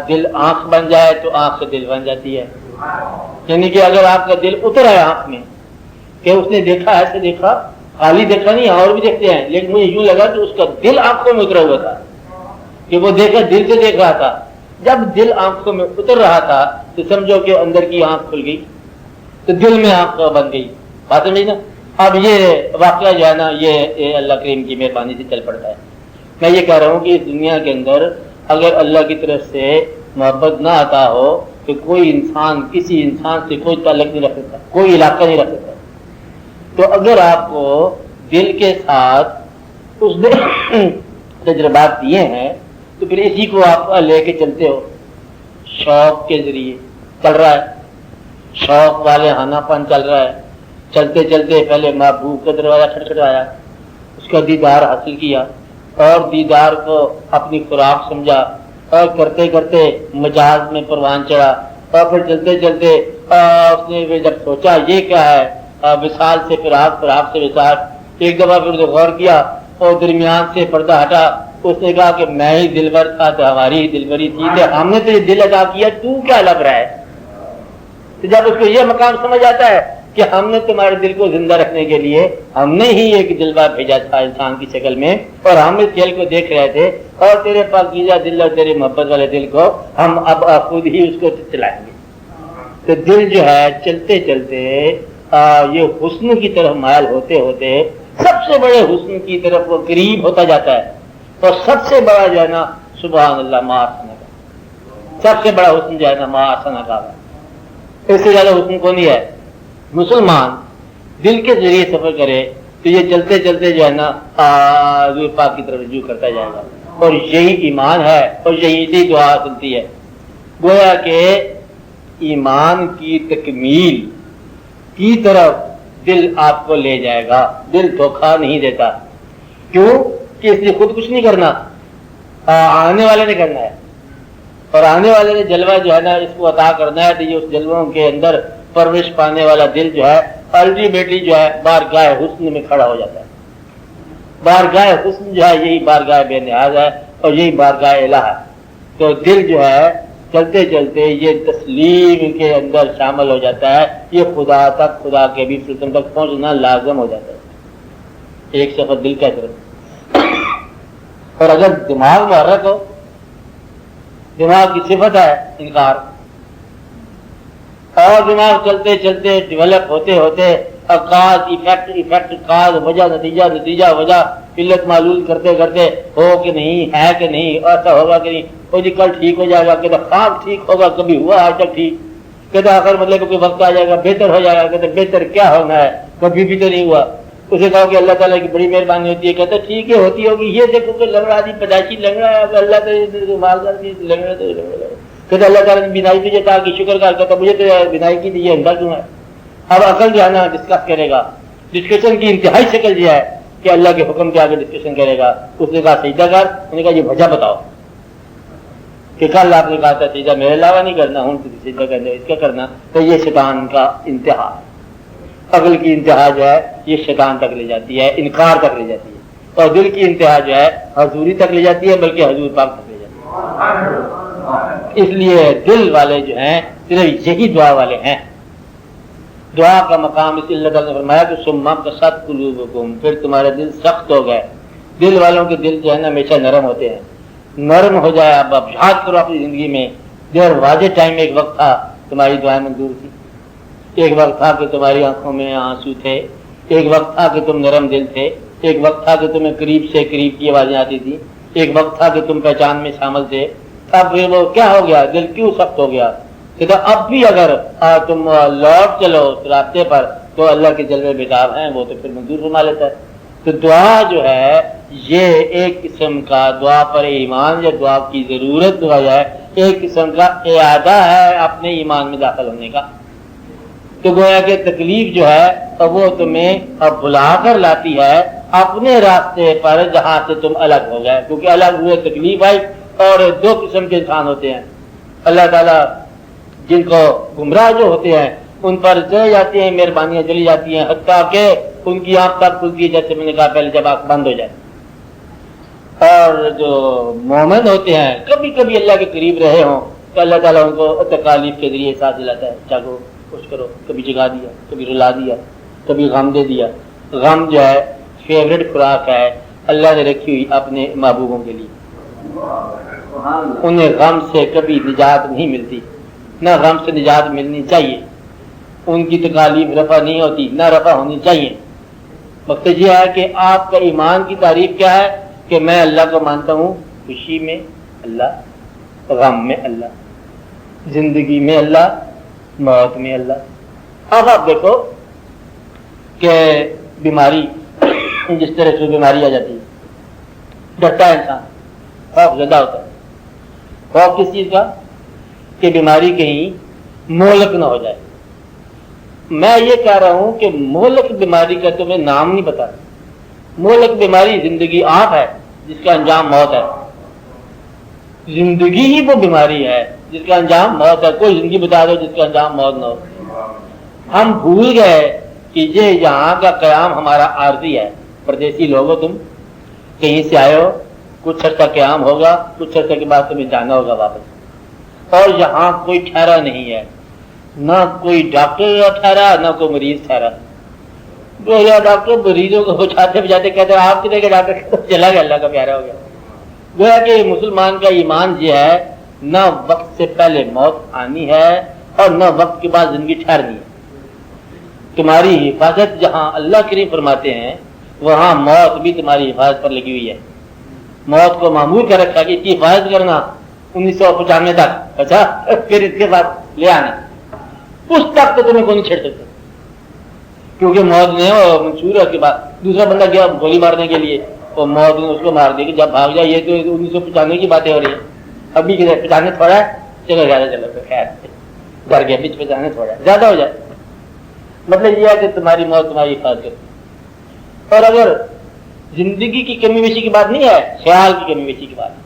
دل آنکھ بن جائے تو آنکھ سے دل بن جاتی ہے. یعنی کہ اگر آپ کا دل اتر آئے آنکھ میں کہ اس نے دیکھا، ایسے دیکھا، خالی دیکھا نہیں، اور بھی دیکھتے ہیں، لیکن مجھے یوں لگا کہ اس کا دل آنکھوں میں اترا ہوا تھا، کہ وہ دیکھا دل سے دیکھ رہا تھا. جب دل آنکھوں میں اتر رہا تھا تو سمجھو کہ اندر کی آنکھ کھل گئی، تو دل میں آنکھ بن گئی. بات سمجھ نا. اب یہ واقعہ جو ہے نا یہ اللہ کریم کی مہربانی سے چل پڑتا ہے. میں یہ کہہ رہا ہوں کہ اس دنیا کے اندر اگر اللہ کی طرف سے محبت نہ عطا ہو تو کوئی انسان کسی انسان سے کوئی تعلق نہیں رکھ سکتا، کوئی علاقہ نہیں رکھ سکتا. تو اگر آپ کو دل کے ساتھ اس نے تجربات دیے ہیں تو پھر اسی کو آپ لے کے چلتے ہو. شوق کے ذریعے چل رہا ہے، شوق والے ہانا پن چل رہا ہے. چلتے چلتے پہلے محبوب کا دروازہ کھٹکھٹایا، اس کا دیدار حاصل کیا، اور دیدار کو اپنی خوراک سمجھا، اور کرتے کرتے مجاز میں پروان چڑھا، اور پھر چلتے چلتے اس نے جب سوچا یہ کیا ہے، وصال سے فراق، فراق سے وصال. ایک دفعہ پھر تو غور کیا اور درمیان سے پردہ ہٹا. اس نے کہا کہ میں ہی دلبر تھا تو ہماری ہی دلبری تھی، تو ہم نے تجھے دل ادا کیا، تو کیا لگ رہا ہے. تو جب اس کو یہ مقام سمجھ آتا ہے کہ ہم نے تمہارے دل کو زندہ رکھنے کے لیے ہم نے ہی ایک جلوہ بھیجا تھا انسان کی شکل میں، اور ہم اس کھیل کو دیکھ رہے تھے، اور تیرے پاکیزہ دل اور تیرے محبت والے دل کو ہم اب خود ہی اس کو چلائیں گے۔ تو دل جو ہے چلتے چلتے یہ حسن کی طرف مائل ہوتے ہوتے سب سے بڑے حسن کی طرف وہ قریب ہوتا جاتا ہے، اور سب سے بڑا جو ہے نا سبحان اللہ ما احسن کا، سب سے بڑا حسن جو ہے نا ما احسن کا، اس سے زیادہ حسن کو نہیں ہے۔ مسلمان دل کے ذریعے سفر کرے تو یہ چلتے چلتے جو ہے نا حضور پاک کی طرف رجوع کرتا جائے گا، اور یہی ایمان ہے، اور یہی دعا سنتی ہے۔ گویا کہ ایمان کی تکمیل کی طرف دل آپ کو لے جائے گا، دل دھوکہ نہیں دیتا۔ کیوں کہ اس نے خود کچھ نہیں کرنا، آنے والے نے کرنا ہے، اور آنے والے نے جلوہ جو ہے نا اس کو عطا کرنا ہے، تو یہ اس جلووں کے اندر پرورش پانے والا دل جو ہے الٹیمیٹلی جو ہے بارگاہ حسن میں کھڑا ہو جاتا ہے۔ بارگاہ حسن جو ہے یہی بارگاہ بے نیاز ہے، اور یہی بارگاہ الہ ہے۔ تو دل جو ہے چلتے چلتے یہ تسلیم کے اندر شامل ہو جاتا ہے، یہ خدا تک، خدا کے بھی سلطن تک پہنچنا لازم ہو جاتا ہے، ایک سفر دل کا طرف۔ اور اگر دماغ محرک ہو، دماغ کی صفت ہے انکار، اور دماغ چلتے چلتے ڈیولپ ہوتے ہوتے کاز ایفیکٹ کاز وجہ نتیجہ وجہ علت معلوم کرتے کرتے ہو کہ نہیں ہے کہ نہیں، ایسا ہوگا کہ نہیں، وہ جی کل ٹھیک ہو جائے گا، کہتے خواب ٹھیک ہوگا، کبھی ہوا آج تک ٹھیک، کہتے آخر مطلب کہ کوئی وقت آ جائے گا بہتر ہو جائے گا، کہتے بہتر کیا ہونا ہے، کبھی بھی تو نہیں ہوا۔ اسے کہا کہ اللہ تعالیٰ کی بڑی مہربانی ہوتی ہے، کہتے ٹھیک ہے ہوتی ہوگی، یہ دیکھو کہ لنگڑا آدمی پیدائشی لنگڑا ہے، اللہ تو مالدار بھی لنگڑا تو کہتے اللہ تعالیٰ نے بینائی تجھے کہا کہ شکر کر، کہتا مجھے تو بینائی کی دی ہے اندر کیوں ہے۔ اب عقل جو ہے نا ڈسکس کرے گا، ڈسکشن کی انتہائی شکل یہ ہے کہ اللہ کے حکم کے آگے ڈسکشن کرے گا۔ اس نے کہا سجدہ کر، انہوں نے کہا یہ وجہ بتاؤ کہ کل آپ نے کہا تھا سجدہ میرے علاوہ نہیں کرنا، ہوں سجدہ کرنا اس کا کرنا، تو یہ شیطان کا انتہا ہے۔ عقل کی انتہا جو ہے یہ شیطان تک لے جاتی ہے، انکار تک لے جاتی ہے، اور دل کی انتہا جو ہے حضوری تک لے جاتی ہے، بلکہ حضور پاک تک لے جاتی ہے۔ اس لیے دل والے جو ہیں صرف یہی دعا والے ہیں۔ دعا کا مقام اس لیے اللہ تعالیٰ نے فرمایا کہ ثم قست قلوبکم، پھر تمہارے دل سخت ہو گئے۔ دل والوں کے دل جو ہے نا ہمیشہ نرم ہوتے ہیں، نرم ہو جائے۔ اب یاد کرو اپنی زندگی میں، دیر واضح ٹائم ایک وقت تھا تمہاری دعائیں منظور تھی، ایک وقت تھا کہ تمہاری آنکھوں میں آنسو تھے، ایک وقت تھا کہ تم نرم دل تھے، ایک وقت تھا کہ تمہیں قریب سے قریب کی آوازیں آتی تھی، ایک وقت تھا کہ تم پہچان میں شامل تھے۔ اب پھر وہ کیا ہو گیا، دل کیوں سخت ہو گیا؟ کہ اب بھی اگر تم لوٹ چلو راستے پر تو اللہ کے جلوے بتاب ہیں، وہ تو پھر منظور فرما لیتا ہے۔ تو دعا جو ہے یہ ایک قسم کا دعا پر ایمان یا دعا کی ضرورت جو ہے ایک قسم کا اعادہ ہے اپنے ایمان میں داخل ہونے کا۔ تو گویا کہ تکلیف جو ہے وہ تمہیں اب بلا کر لاتی ہے اپنے راستے پر جہاں سے تم الگ ہو گئے، کیونکہ الگ ہوئے تکلیف آئی۔ اور دو قسم کے انسان ہوتے ہیں، اللہ تعالیٰ جن کو گمراہ جو ہوتے ہیں ان پر چلے جاتی ہیں مہربانیاں چلی جاتی ہیں، حتیٰ کہ ان کی آنکھ تک کھلتی ہے، جیسے میں نے کہا پہلے جب آنکھ بند ہو جائے۔ اور جو مومن ہوتے ہیں کبھی کبھی اللہ کے قریب رہے ہوں تو اللہ تعالیٰ ان کو تکالیف کے ذریعے ساتھ دلاتا ہے، جاگو خوش کرو، کبھی جگا دیا، کبھی رلا دیا، کبھی غم دے دیا۔ غم جو ہے فیوریٹ خوراک ہے اللہ نے رکھی ہوئی اپنے محبوبوں کے لیے، انہیں غم سے کبھی نجات نہیں ملتی، نہ غم سے نجات ملنی چاہیے، ان کی تکالیف رفع نہیں ہوتی، نہ رفع ہونی چاہیے۔ مقصد یہ ہے کہ آپ کا ایمان کی تعریف کیا ہے کہ میں اللہ کو مانتا ہوں، خوشی میں اللہ، غم میں اللہ، زندگی میں اللہ، موت میں اللہ۔ اب آپ دیکھو کہ بیماری جس طرح سے بیماری آ جاتی ہے، ڈرتا ہے انسان، خوف زدہ ہوتا ہے۔ خوف کس چیز کا؟ کہ بیماری کہیں مہلک نہ ہو جائے۔ میں یہ کہہ رہا ہوں کہ مہلک بیماری کا تمہیں نام نہیں پتا۔ مہلک بیماری زندگی آپ ہے جس کا انجام موت ہے، زندگی ہی وہ بیماری ہے جس کا انجام موت ہے۔ کوئی زندگی بتا دو جس کا انجام موت نہ ہو۔ ہم بھول گئے کہ یہ یہاں کا قیام ہمارا عارضی ہے۔ پردیسی لوگ ہو، تم کہیں سے آئے ہو، کچھ عرصہ قیام ہوگا، کچھ عرصے کے بعد تمہیں جانا ہوگا واپس، اور یہاں کوئی ٹھہرا نہیں ہے۔ نہ کوئی ڈاکٹر ٹھہرا نہ کوئی مریض ٹھہرا. ڈاکٹر مریضوں کو بچاتے بچاتے کہتے ہیں آپ کتنے کے ڈاکٹر چلا گیا, اللہ کا پیارا ہو گیا. گویا کہ مسلمان کا ایمان یہ ہے نہ وقت سے پہلے موت آنی ہے اور نہ وقت کے بعد زندگی ٹھہرنی ہے. تمہاری حفاظت جہاں اللہ کریم فرماتے ہیں وہاں موت بھی تمہاری حفاظت پر لگی ہوئی ہے. موت کو معمول کر رکھا کہ اس کی حفاظت کرنا 1995 تک, اچھا پھر اس کے بعد لے آنا, اس تک تو تمہیں کوئی نہیں چھیڑ سکتا, کیونکہ موت نے منشور ہے. کے بعد دوسرا بندہ گیا گولی مارنے کے لیے اور موت نے اس کو مار دی کہ جب بھاگ جائے. یہ تو 1995 کی باتیں ہو رہی ہیں, ابھی کے 95 تھوڑا ہے, چلو زیادہ چلو خیر گھر گیا, بیچ 95 تھوڑا ہے, زیادہ ہو جائے. مطلب یہ ہے کہ تمہاری موت تمہاری حفاظت کرتی. اور اگر زندگی کی کمی بیشی کی بات نہیں ہے, خیال کی کمی بیشی کی بات ہے.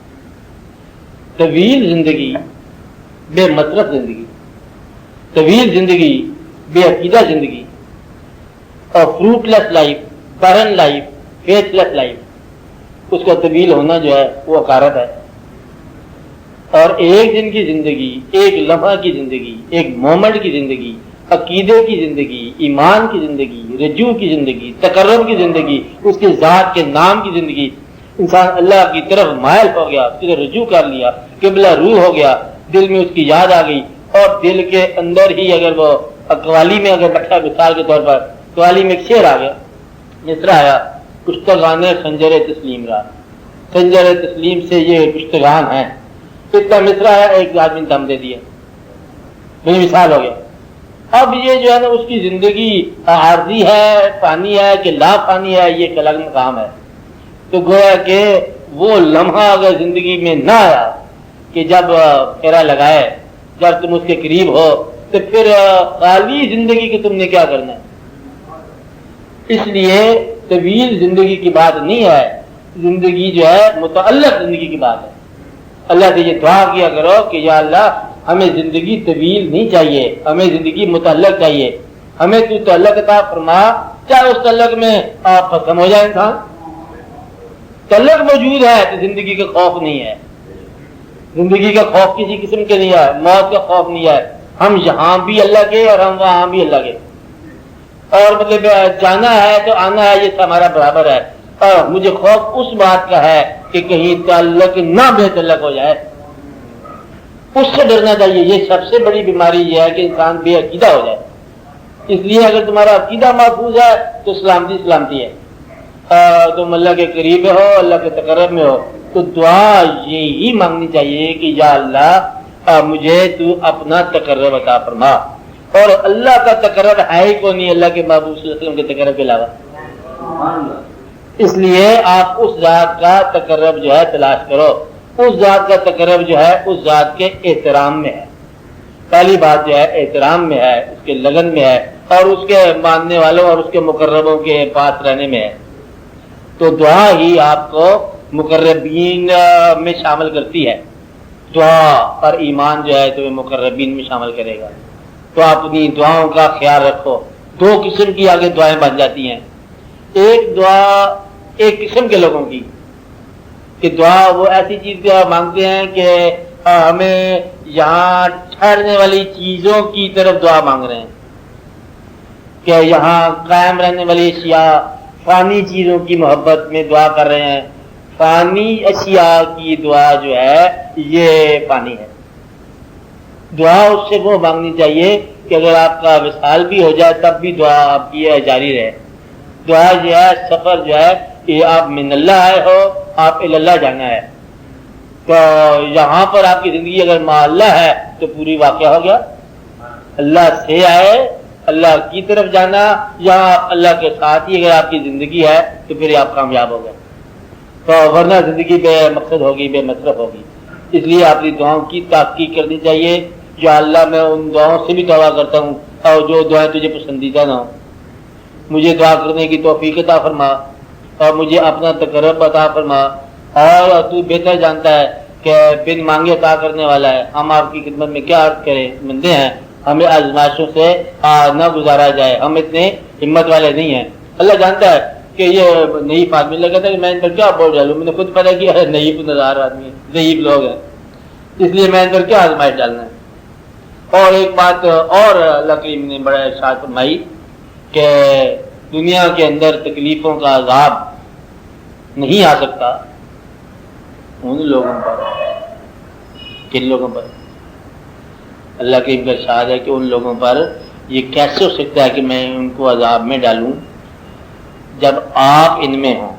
طویل زندگی بے مصرف زندگی, طویل زندگی بے عقیدہ زندگی, اور فروٹ لیس لائف, برن لائف, فیتھ لیس لائف, اس کا طویل ہونا جو ہے وہ حقارت ہے. اور ایک دن کی زندگی, ایک لمحہ کی زندگی, ایک مومنٹ کی زندگی, عقیدے کی زندگی, ایمان کی زندگی, رجوع کی زندگی, تقرب کی زندگی, اس کے ذات کے نام کی زندگی, انسان اللہ کی طرف مائل ہو گیا, اس کی طرف رجوع کر لیا, قبلہ روح ہو گیا, دل میں اس کی یاد آ گئی, اور دل کے اندر ہی اگر وہ قوالی میں اگر بیٹھا, مثال کے طور پر قوالی میں ایک شعر آ گیا, مصرع آیا, کشتگان خنجر تسلیم را, خنجر تسلیم سے یہ کشتگان ہیں. اتنا مصرع ہے, ایک آدمی نے دم دے دیا, میری مثال ہو گیا. اب یہ جو ہے نا اس کی زندگی عارضی ہے, فانی ہے کہ لا فانی ہے, یہ ایک الگ مقام ہے. تو گویا کہ وہ لمحہ اگر زندگی میں نہ آیا کہ جب پھیرا لگائے, جب تم اس کے قریب ہو, تو پھر خالی زندگی کی تم نے کیا کرنا ہے. اس لیے طویل زندگی کی بات نہیں ہے, زندگی جو ہے متعلق زندگی کی بات ہے. اللہ سے یہ دعا کیا کرو کہ یا اللہ ہمیں زندگی طویل نہیں چاہیے, ہمیں زندگی متعلق چاہیے, ہمیں تو تعلق عطا فرما, چاہے اس تعلق میں آپ ختم ہو جائے انسان. تعلق موجود ہے تو زندگی کا خوف نہیں ہے, زندگی کا خوف کسی قسم کے نہیں ہے, موت کا خوف نہیں ہے. ہم یہاں بھی اللہ کے اور ہم وہاں بھی اللہ کے, اور مطلب جانا ہے تو آنا ہے, یہ ہمارا برابر ہے. اور مجھے خوف اس بات کا ہے کہ کہیں تعلق نہ بے تعلق ہو جائے, اس سے ڈرنا چاہیے. یہ سب سے بڑی بیماری یہ ہے کہ انسان بے عقیدہ ہو جائے. اس لیے اگر تمہارا عقیدہ محفوظ ہے تو سلامتی سلامتی ہے. تم اللہ کے قریب ہو, اللہ کے تقرب میں ہو, تو دعا یہی مانگنی چاہیے کہ یا اللہ مجھے تو اپنا تقرب عطا فرما. اور اللہ کا تقرب ہے ہی کو نہیں اللہ کے محبوب صلی اللہ علیہ وسلم کے تقرب کے علاوہ. اس لیے آپ اس ذات کا تقرب جو ہے تلاش کرو. اس ذات کا تقرب جو ہے اس ذات کے احترام میں ہے. پہلی بات جو ہے احترام میں ہے, اس کے لگن میں ہے, اور اس کے ماننے والوں اور اس کے مقربوں کے پاس رہنے میں ہے. تو دعا ہی آپ کو مقربین میں شامل کرتی ہے. دعا اور ایمان جو ہے تمہیں مقربین میں شامل کرے گا. تو اپنی دعاؤں کا خیال رکھو. دو قسم کی آگے دعائیں بن جاتی ہیں. ایک دعا ایک قسم کے لوگوں کی کہ دعا وہ ایسی چیز مانگتے ہیں کہ ہمیں یہاں ٹھہرنے والی چیزوں کی طرف دعا مانگ رہے ہیں, کہ یہاں قائم رہنے والی اشیاء, فانی چیزوں کی محبت میں دعا کر رہے ہیں. فانی اشیاء کی دعا جو ہے یہ فانی ہے. دعا اس سے وہ مانگنی چاہیے کہ اگر آپ کا وصال بھی ہو جائے تب بھی دعا آپ کی جاری رہے. دعا جو ہے سفر جو ہے کہ آپ من اللہ آئے ہو, آپ اللہ جانا ہے, تو یہاں پر آپ کی زندگی اگر ما اللہ ہے تو پوری واقعہ ہو گیا. اللہ سے آئے, اللہ کی طرف جانا, یہاں اللہ کے ساتھ ہی اگر آپ کی زندگی ہے تو پھر آپ کامیاب ہو گئے. تو ورنہ زندگی بے مقصد ہوگی, بے مصرف ہوگی. اس لیے اپنی دعاؤں کی تحقیق کرنی چاہیے. یا اللہ میں ان دعاؤں سے بھی توبہ کرتا ہوں اور جو دعائیں تجھے پسندیدہ نہ ہوں, مجھے دعا کرنے کی توفیق عطا فرما اور مجھے اپنا تقرب عطا فرما. اور تو بہتر جانتا ہے کہ بن مانگے عطا کرنے والا ہے. ہم آپ کی خدمت میں کیا عرض کریں, بندے ہیں, ہمیں آزمائشوں سے نہ گزارا جائے. ہم اتنے ہمت والے نہیں ہیں. اللہ جانتا ہے کہ یہ نئی آدمی لگا تھا کہ میں ان پر کیا بول ڈالوں. میں نے خود پتا کیا ہے نئی نظار آدمی ضعیف لوگ ہیں, اس لیے میں ان پر کیا آزمائش ڈالنا ہے. اور ایک بات اور اللہ کریم نے بڑا ارشاد فرمائی کہ دنیا کے اندر تکلیفوں کا عذاب نہیں آ سکتا ان لوگوں پر. کن لوگوں پر؟ اللہ کریم کا ارشاد ہے کہ ان لوگوں پر یہ کیسے ہو سکتا ہے کہ میں ان کو عذاب میں ڈالوں جب آپ ان میں ہوں.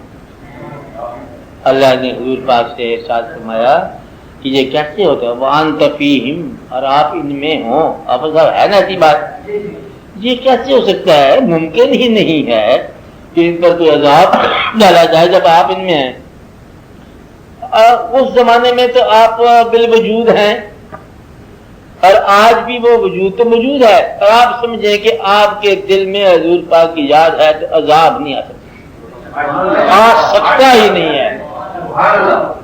اللہ نے حضور پاک سے ارشاد فرمایا کہ یہ کیسے ہوتا ہے وَأَنْتَ فِيهِمْ، اور آپ ان میں ہوں. آپ ہے نا ایسی بات، یہ کیسے ہو سکتا ہے؟ ممکن ہی نہیں ہے کہ ان پر کوئی عذاب ڈالا جائے جب آپ ان میں ہیں. اس زمانے میں تو آپ بالوجود ہیں اور آج بھی وہ وجود تو موجود ہے، اور آپ سمجھیں کہ آپ کے دل میں حضور پاک کی یاد ہے تو عذاب نہیں آ سکتا، آ سکتا ہی نہیں ہے.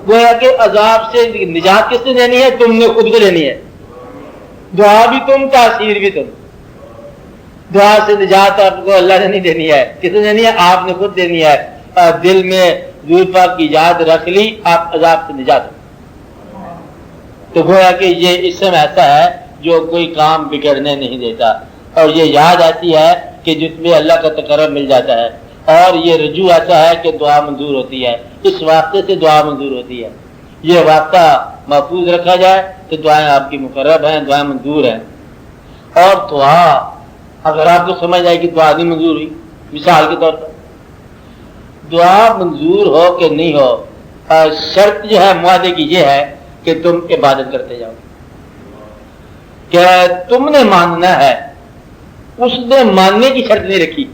گویا کہ عذاب سے نجات کس نے لینی ہے؟ تم نے خود کو لینی ہے. دعا بھی تم، تاثیر بھی تم. دعا سے نجات آپ کو اللہ نے نہیں دینی ہے، کس نے دینی ہے؟ آپ نے خود دینی ہے. دل میں حضور پاک کی یاد رکھ لی، آپ عذاب سے نجات ہو. تو گویا کہ یہ اسم ایسا ہے جو کوئی کام بگڑنے نہیں دیتا، اور یہ یاد آتی ہے کہ جس میں اللہ کا تقرب مل جاتا ہے، اور یہ رجوع ایسا ہے کہ دعا منظور ہوتی ہے. اس واسطے سے دعا منظور ہوتی ہے. یہ واسطہ محفوظ رکھا جائے تو دعائیں آپ کی مقرب ہیں، دعائیں منظور ہیں. اور دعا اگر آپ کو سمجھ آئے کہ دعا نہیں منظور ہوئی، مثال کے طور پر دعا منظور ہو کہ نہیں ہو، شرط جو ہے معاہدے کی یہ ہے کہ تم عبادت کرتے جاؤ، کہ تم نے ماننا ہے. اس نے ماننے کی شرط نہیں رکھی.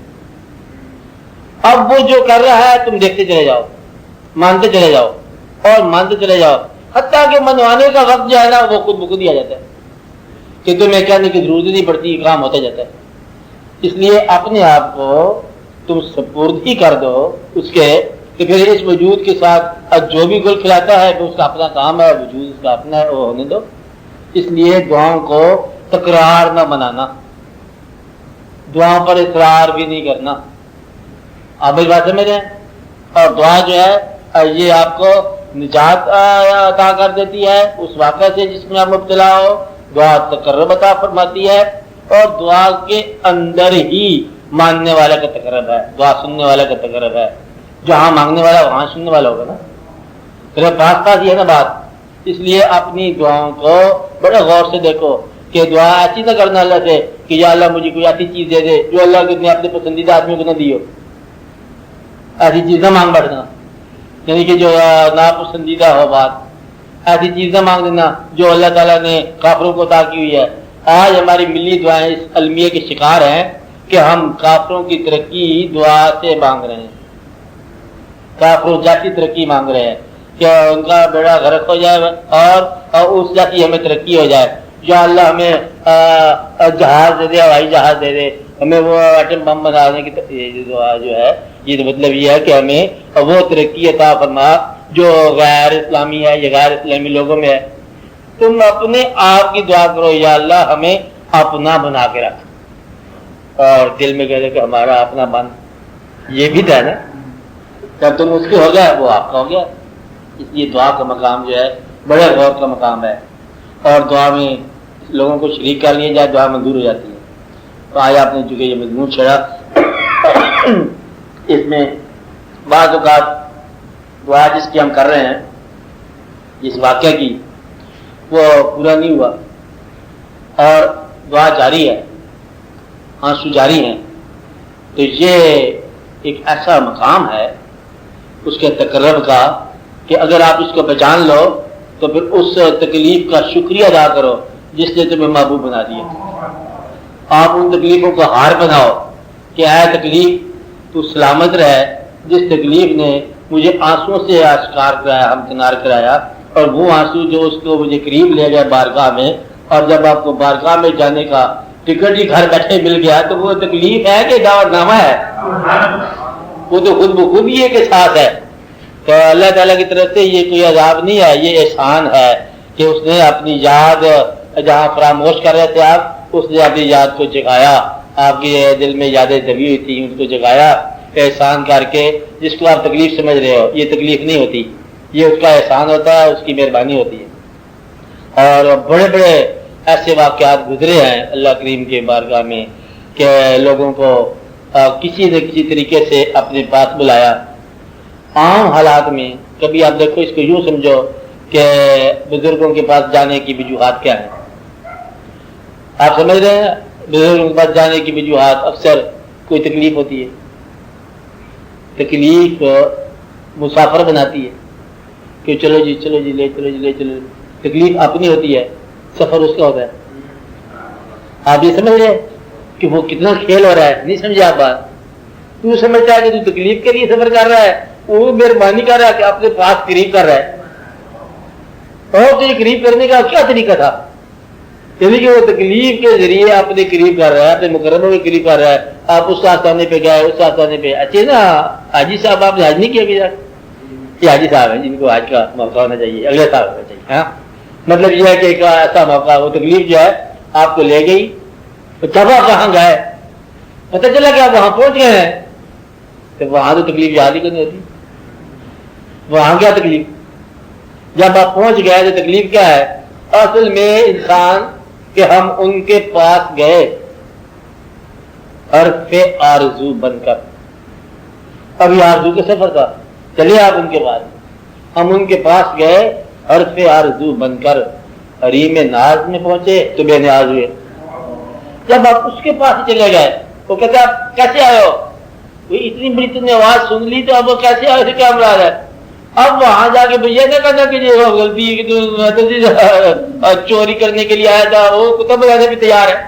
اب وہ جو کر رہا ہے تم دیکھتے چلے جاؤ، مانتے چلے جاؤ اور مانتے چلے جاؤ، حتیٰ کہ منوانے کا وقت جو ہے نا وہ خود بخود ہی آ جاتا ہے کہ تمہیں کہنے کی ضرورت نہیں پڑتی، کام ہوتا جاتا ہے. اس لیے اپنے آپ کو تم سپرد ہی کر دو اس کے، کہ پھر اس وجود کے ساتھ جو بھی گل کھلاتا ہے تو اس کا اپنا کام ہے، وجود اس کا اپنا ہے، وہ ہونے دو. اس لیے دعاؤں کو تکرار نہ بنانا، دعاؤں پر اصرار بھی نہیں کرنا. آپ اس بات سمجھ رہے ہیں؟ اور دعا جو ہے یہ آپ کو نجات عطا کر دیتی ہے اس واقعہ سے جس میں آپ مبتلا ہو. دعا تقرب عطا فرماتی ہے، اور دعا کے اندر ہی ماننے والا کا تقرب ہے، دعا سننے والا کا تقرب ہے. جہاں مانگنے والا وہاں سننے والا ہوگا نا، پھر پاس پاس یہ ہے نا بات. اس لیے اپنی دعاؤں کو بڑے غور سے دیکھو کہ دعا ایسی نہ کرنا اللہ سے کہ یا اللہ مجھے کوئی ایسی چیز دے دے جو اللہ نے اپنے پسندیدہ آدمی کو نہ دی ہو. ایسی چیز نہ مانگ بیٹھنا، یعنی کہ جو ناپسندیدہ ہو بات، ایسی چیز نہ مانگ دینا جو اللہ تعالیٰ نے کافروں کو عطا کی ہوئی ہے. آج ہماری ملی دعائیں اس المیہ کے شکار ہیں کہ ہم کافروں کی ترقی دعا سے مانگ رہے ہیں، کافروں جیسی ترقی مانگ رہے ہیں کہ ان کا بیڑا غرق ہو جائے اور اس جیسی ہمیں ترقی ہو جائے. یا اللہ ہمیں جہاز دے دے، ہوائی جہاز دے دے، ہمیں وہ ایٹم بم بنانے کی دعا جو ہے یہ تو مطلب یہ ہے کہ ہمیں وہ ترقی عطا فرما جو غیر اسلامی ہے یا غیر اسلامی لوگوں میں ہے. تم اپنے آپ کی دعا کرو، یا اللہ ہمیں اپنا بنا کے رکھ، اور دل میں کہہ دے کہ ہمارا اپنا بن. یہ بھی تھا نا، جب تم اس کے ہو گیا وہ آپ کا ہو گیا. اس لیے دعا کا مقام جو ہے بڑے غور کا مقام ہے، اور دعا میں لوگوں کو شریک کر لیا جائے دعا منظور ہو جاتی ہے. تو آج آپ نے چونکہ یہ مضمون چھڑا، اس میں بعض اوقات دعا جس کی ہم کر رہے ہیں جس واقعہ کی وہ پورا نہیں ہوا اور دعا جاری ہے، آنسو جاری ہیں، تو یہ ایک ایسا مقام ہے اس کے تقرب کا کہ اگر آپ اس کو پہچان لو تو پھر اس تکلیف کا شکریہ ادا کرو جس نے تمہیں محبوب بنا دیا. آپ ان تکلیفوں کو ہار بناؤ کہ اے تکلیف تو سلامت رہے، جس تکلیف نے مجھے آنسوؤں سے آشکار کرایا، ہمکنار کرایا، اور وہ آنسو جو اس کو مجھے قریب لے گئے بارگاہ میں، اور جب آپ کو بارگاہ میں جانے کا ٹکٹ ہی گھر بیٹھے مل گیا تو وہ تکلیف ہے کہ دعوت نامہ ہے؟ وہ تو خود بخود ہی کے ساتھ ہے. تو اللہ تعالیٰ کی طرف سے یہ کوئی عذاب نہیں ہے، یہ احسان ہے کہ اس نے اپنی یاد جہاں فراموش کر رہے تھے آپ، اس نے اپنی یاد کو جگایا، آپ کے دل میں یادیں دبی ہوئی تھی ان کو جگایا احسان کر کے. جس کو آپ تکلیف سمجھ رہے ہو یہ تکلیف نہیں ہوتی، یہ اس کا احسان ہوتا ہے، اس کی مہربانی ہوتی ہے. اور بڑے بڑے ایسے واقعات گزرے ہیں اللہ کریم کے بارگاہ میں کہ لوگوں کو کسی نہ کسی طریقے سے اپنے پاس بلایا. عام حالات میں کبھی آپ دیکھو، اس کو یوں سمجھو کہ بزرگوں کے پاس جانے کی وجوہات کیا ہیں. آپ سمجھ رہے ہیں بزرگوں کے پاس جانے کی وجوہات اکثر کوئی تکلیف ہوتی ہے، تکلیف مسافر بناتی ہے کہ چلو جی چلو جی لے چلو جی لے چلو. تکلیف اپنی ہوتی ہے، سفر اس کا ہوتا ہے. آپ یہ سمجھ رہے کہ وہ کتنا کھیل ہو رہا ہے؟ نہیں سمجھے آپ بات. تو سمجھتا ہے کہ تو تکلیف کے لیے سفر کر رہا ہے، وہ مہربانی کر رہا ہے کہ اپنے پاس قریب کر رہا ہے. اور تو یہ قریب کرنے کا کیا طریقہ تھا؟ یعنی کہ وہ تکلیف کے ذریعے اپنے قریب کر رہا ہے، اپنے مقرروں کے قریب کر رہا ہے. آپ اس آستانے پہ گئے، اس آستانے پہ. اچھا نا حاجی صاحب، آپ نے حج نہیں کیا کہ یہ حاجی صاحب ہیں جن کو حج کا موقع ہونا چاہیے، اگلے سال ہونا چاہیے. ہاں مطلب یہ ہے کہ ایک ایسا موقع، وہ تکلیف جو ہے آپ کو لے گئی. جب آپ وہاں گئے پتہ چلا کہ آپ وہاں پہنچ گئے ہیں، تو وہاں تو تکلیف یاد ہی نہیں ہوتی. وہاں کیا تکلیف؟ جب آپ پہنچ گئے تو تکلیف کیا ہے؟ اصل میں انسان کہ ہم ان کے پاس گئے حرف آرزو بن کر. ابھی آرزو کے سفر تھا، چلیے آپ ان کے پاس. ہم ان کے پاس گئے حرف آرزو بن کر، حریم ناز میں پہنچے تو بے نیاز ہوئے. جب آپ اس کے پاس چلے گئے وہ کہتے آپ کیسے آئے ہو؟ کوئی اتنی بڑی تم نے آواز سن لی تو اب وہ کیسے آئے تھے، کیا مراد ہے؟ اب وہاں جا کے یہ نہ کہنا کہ یہ غلطی ہے کہ چوری کرنے کے لیے آیا تھا. وہ کتب بنانے پہ تیار ہے.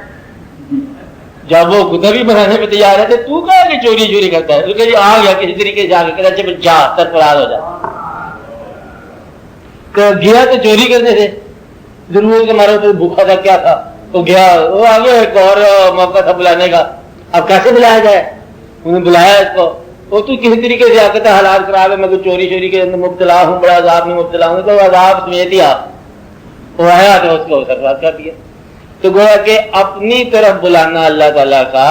جب وہ کتب ہی بنانے پہ تیار ہے تو کہا کہ چوری کرتا ہے؟ تو کہ آ گیا کسی طریقے سے آ کے کہتا جا سرفراز ہو جا. گیا تو چوری کرنے سے ضرور کے مارے تو بھوکا تھا، کیا تھا تو گیا. وہ آگے ایک اور موقع تھا بلانے کا. اب کیسے بلایا جائے؟ انہوں نے بلایا اس کو. وہ تو کسی طریقے سے آ حالات خراب ہے، میں تو چوری کے اندر مبتلا ہوں، بڑا عذاب میں مبتلا ہوں. تو عذاب سمیت ہی آپ وہ آیا تو اس کو سرفراز کر دیا. تو گویا کہ اپنی طرف بلانا اللہ تعالیٰ کا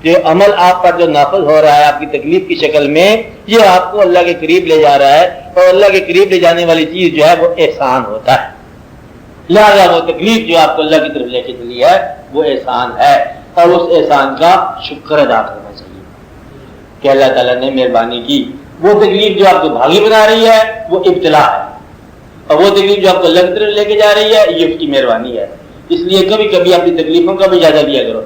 جو عمل آپ پر جو نافذ ہو رہا ہے آپ کی تکلیف کی شکل میں، یہ آپ کو اللہ کے قریب لے جا رہا ہے. اور اللہ کے قریب لے جانے والی چیز جو ہے وہ احسان ہوتا ہے. لہذا وہ تکلیف جو آپ کو اللہ کی طرف لے کے چلی ہے وہ احسان ہے، اور اس احسان کا شکر ادا کرنا چاہیے کہ اللہ تعالیٰ نے مہربانی کی. وہ تکلیف جو آپ کو بھاگی بنا رہی ہے وہ ابتلا ہے، اور وہ تکلیف جو آپ کو اللہ کی طرف لے کے جا رہی ہے یہ اس کی مہربانی ہے. اس لیے کبھی کبھی اپنی تکلیفوں کا بھی اجازہ دیا کرو.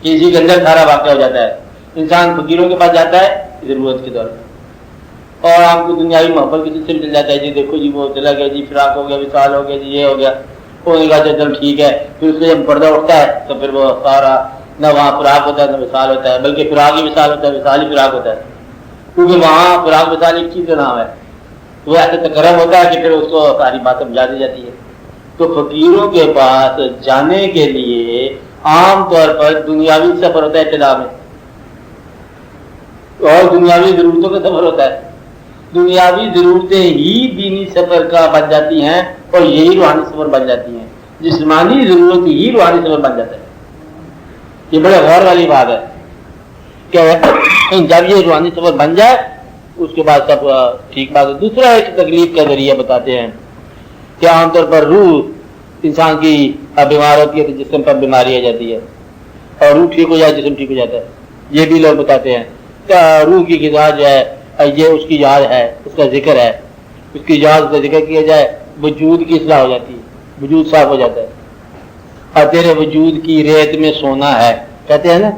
کسی کے اندر سارا واقعہ ہو جاتا ہے، انسان فقیروں کے پاس جاتا ہے ضرورت کے دور پر، اور آپ کو دنیاوی محبت کے سلسلے چل جاتا ہے. جی دیکھو جی وہ چلا گیا، جی فراق ہو گیا، وصال ہو گیا، جی یہ ہو گیا. وہ نے کہا چل ٹھیک ہے. پھر اس سے جب پردہ اٹھتا ہے تو پھر وہ سارا نہ وہاں فراق ہوتا ہے نہ وصال ہوتا ہے، بلکہ فراق ہی وصال ہوتا ہے، وصال ہی فراق ہوتا ہے. کیونکہ وہاں فراق وصال ایک چیز کا نام ہے. وہ ایسے تکرم ہوتا ہے کہ پھر اس کو ساری بات سمجھا دی جاتی ہے. تو فقیروں کے پاس جانے کے لیے عام طور پر دنیاوی سفر ہوتا ہے ابتدا میں، اور دنیاوی ضرورتوں کا سفر ہوتا ہے. دنیاوی ضرورتیں ہی دینی سفر کا بن جاتی ہیں اور یہی روحانی سفر بن جاتی ہیں. جسمانی ضرورت ہی روحانی سفر بن جاتا ہے. یہ بڑے غور والی بات ہے کہ جب یہ روحانی سفر بن جائے اس کے بعد سب ٹھیک بات ہے. دوسرا ایک تکلیف کا ذریعہ بتاتے ہیں کہ عام طور پر روح انسان کی بیمار ہوتی ہے تو جسم پر بیماری آ جاتی ہے، اور روح ٹھیک ہو جائے جسم ٹھیک ہو جاتا ہے. یہ بھی لوگ بتاتے ہیں کہ روح کی غذا جو ہے یہ اس کی یاد ہے، اس کا ذکر ہے. اس کی یاد کا ذکر کیا جائے وجود کی اصلاح ہو جاتی ہے، وجود صاف ہو جاتا ہے. اور تیرے وجود کی ریت میں سونا ہے کہتے ہیں نا،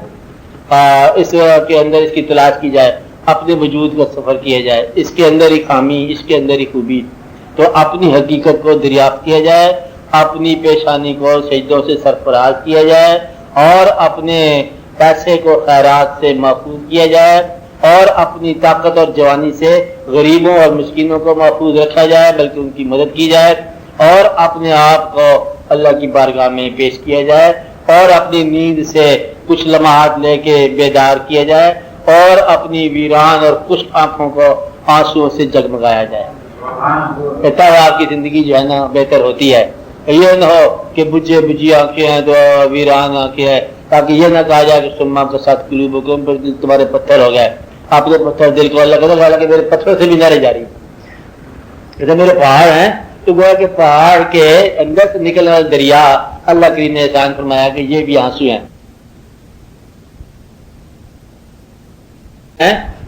اس کے اندر اس کی تلاش کی جائے، اپنے وجود کا سفر کیا جائے، اس کے اندر ہی خامی، اس کے اندر ہی خوبی. تو اپنی حقیقت کو دریافت کیا جائے، اپنی پیشانی کو سجدوں سے سرفراز کیا جائے، اور اپنے پیسے کو خیرات سے محفوظ کیا جائے، اور اپنی طاقت اور جوانی سے غریبوں اور مسکینوں کو محفوظ رکھا جائے بلکہ ان کی مدد کی جائے، اور اپنے آپ کو اللہ کی بارگاہ میں پیش کیا جائے، اور اپنی نیند سے کچھ لمحات لے کے بیدار کیا جائے، اور اپنی ویران اور خشک آنکھوں کو آنسوؤں سے جگمگایا جائے. تب آپ کی زندگی جو ہے نا بہتر ہوتی ہے. یہ نہ ہو کہ بجھے بجھی آنکھیں ہیں تو ویران آنکھیں ہیں، تاکہ یہ نہ کہا جائے کہ سما کے ساتھ قلوبکم پر تمہارے پتھر ہو گئے. آپ کے پتھر دل کو اللہ کہتا ہے کہ میرے پتھروں سے بھی نہ رہ جا رہی. جیسے میرے پہاڑ ہیں تو گویا کہ پہاڑ کے اندر سے نکلنے والا دریا اللہ کریم نے احسان فرمایا کہ یہ بھی آنسو ہیں.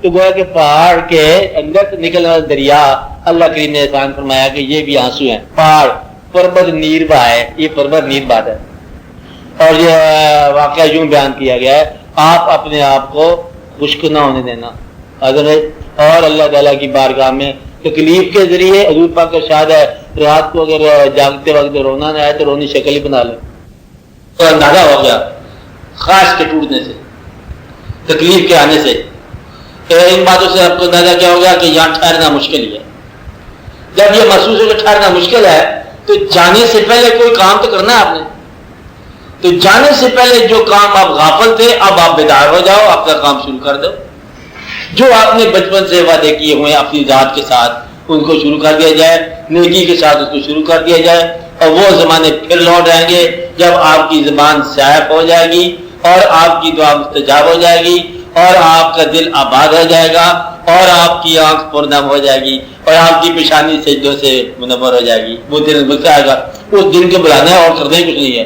تو گویا کہ پہاڑ کے اندر سے نکلنے والا دریا اللہ کریم نے احسان فرمایا کہ یہ بھی آنسو ہیں. پہاڑ پربت نیر با ہے، یہ پربت نیر بات ہے. اور یہ واقعہ یوں بیان کیا گیا ہے، آپ اپنے آپ کو خشک نہ ہونے دینا اور اللہ تعالیٰ کی بارگاہ میں تکلیف کے ذریعے حضور پاک کا ارشاد ہے رات کو اگر جاگتے وقت رونا نہ آئے تو رونی شکل ہی بنا لے. تو اندازہ ہو گیا خاص کے ٹوٹنے سے، تکلیف کے آنے سے، ان باتوں سے آپ کو اندازہ کیا ہو گیا کہ یہاں ٹھہرنا مشکل ہی ہے. جب یہ محسوس ہو کہ ٹھہرنا مشکل ہے تو جانے سے پہلے کوئی کام تو کرنا ہے آپ نے. تو جانے سے پہلے جو کام آپ غافل تھے اب آپ بیدار ہو جاؤ، آپ کا کام شروع کر دو. جو آپ نے بچپن سے وعدے کیے ہوئے اپنی ذات کے ساتھ ان کو شروع کر دیا جائے، نیکی کے ساتھ اس کو شروع کر دیا جائے. اور وہ زمانے پھر لوٹ آئیں گے جب آپ کی زبان صاف ہو جائے گی اور آپ کی دعا مستجاب ہو جائے گی اور آپ کا دل آباد ہو جائے گا اور آپ کی آنکھ پرنم ہو جائے گی اور آپ کی پیشانی سجدوں سے منور ہو جائے گی. وہ دن بچہ آئے گا، اس دن کو بلانا ہے اور کرنا ہی کچھ نہیں ہے.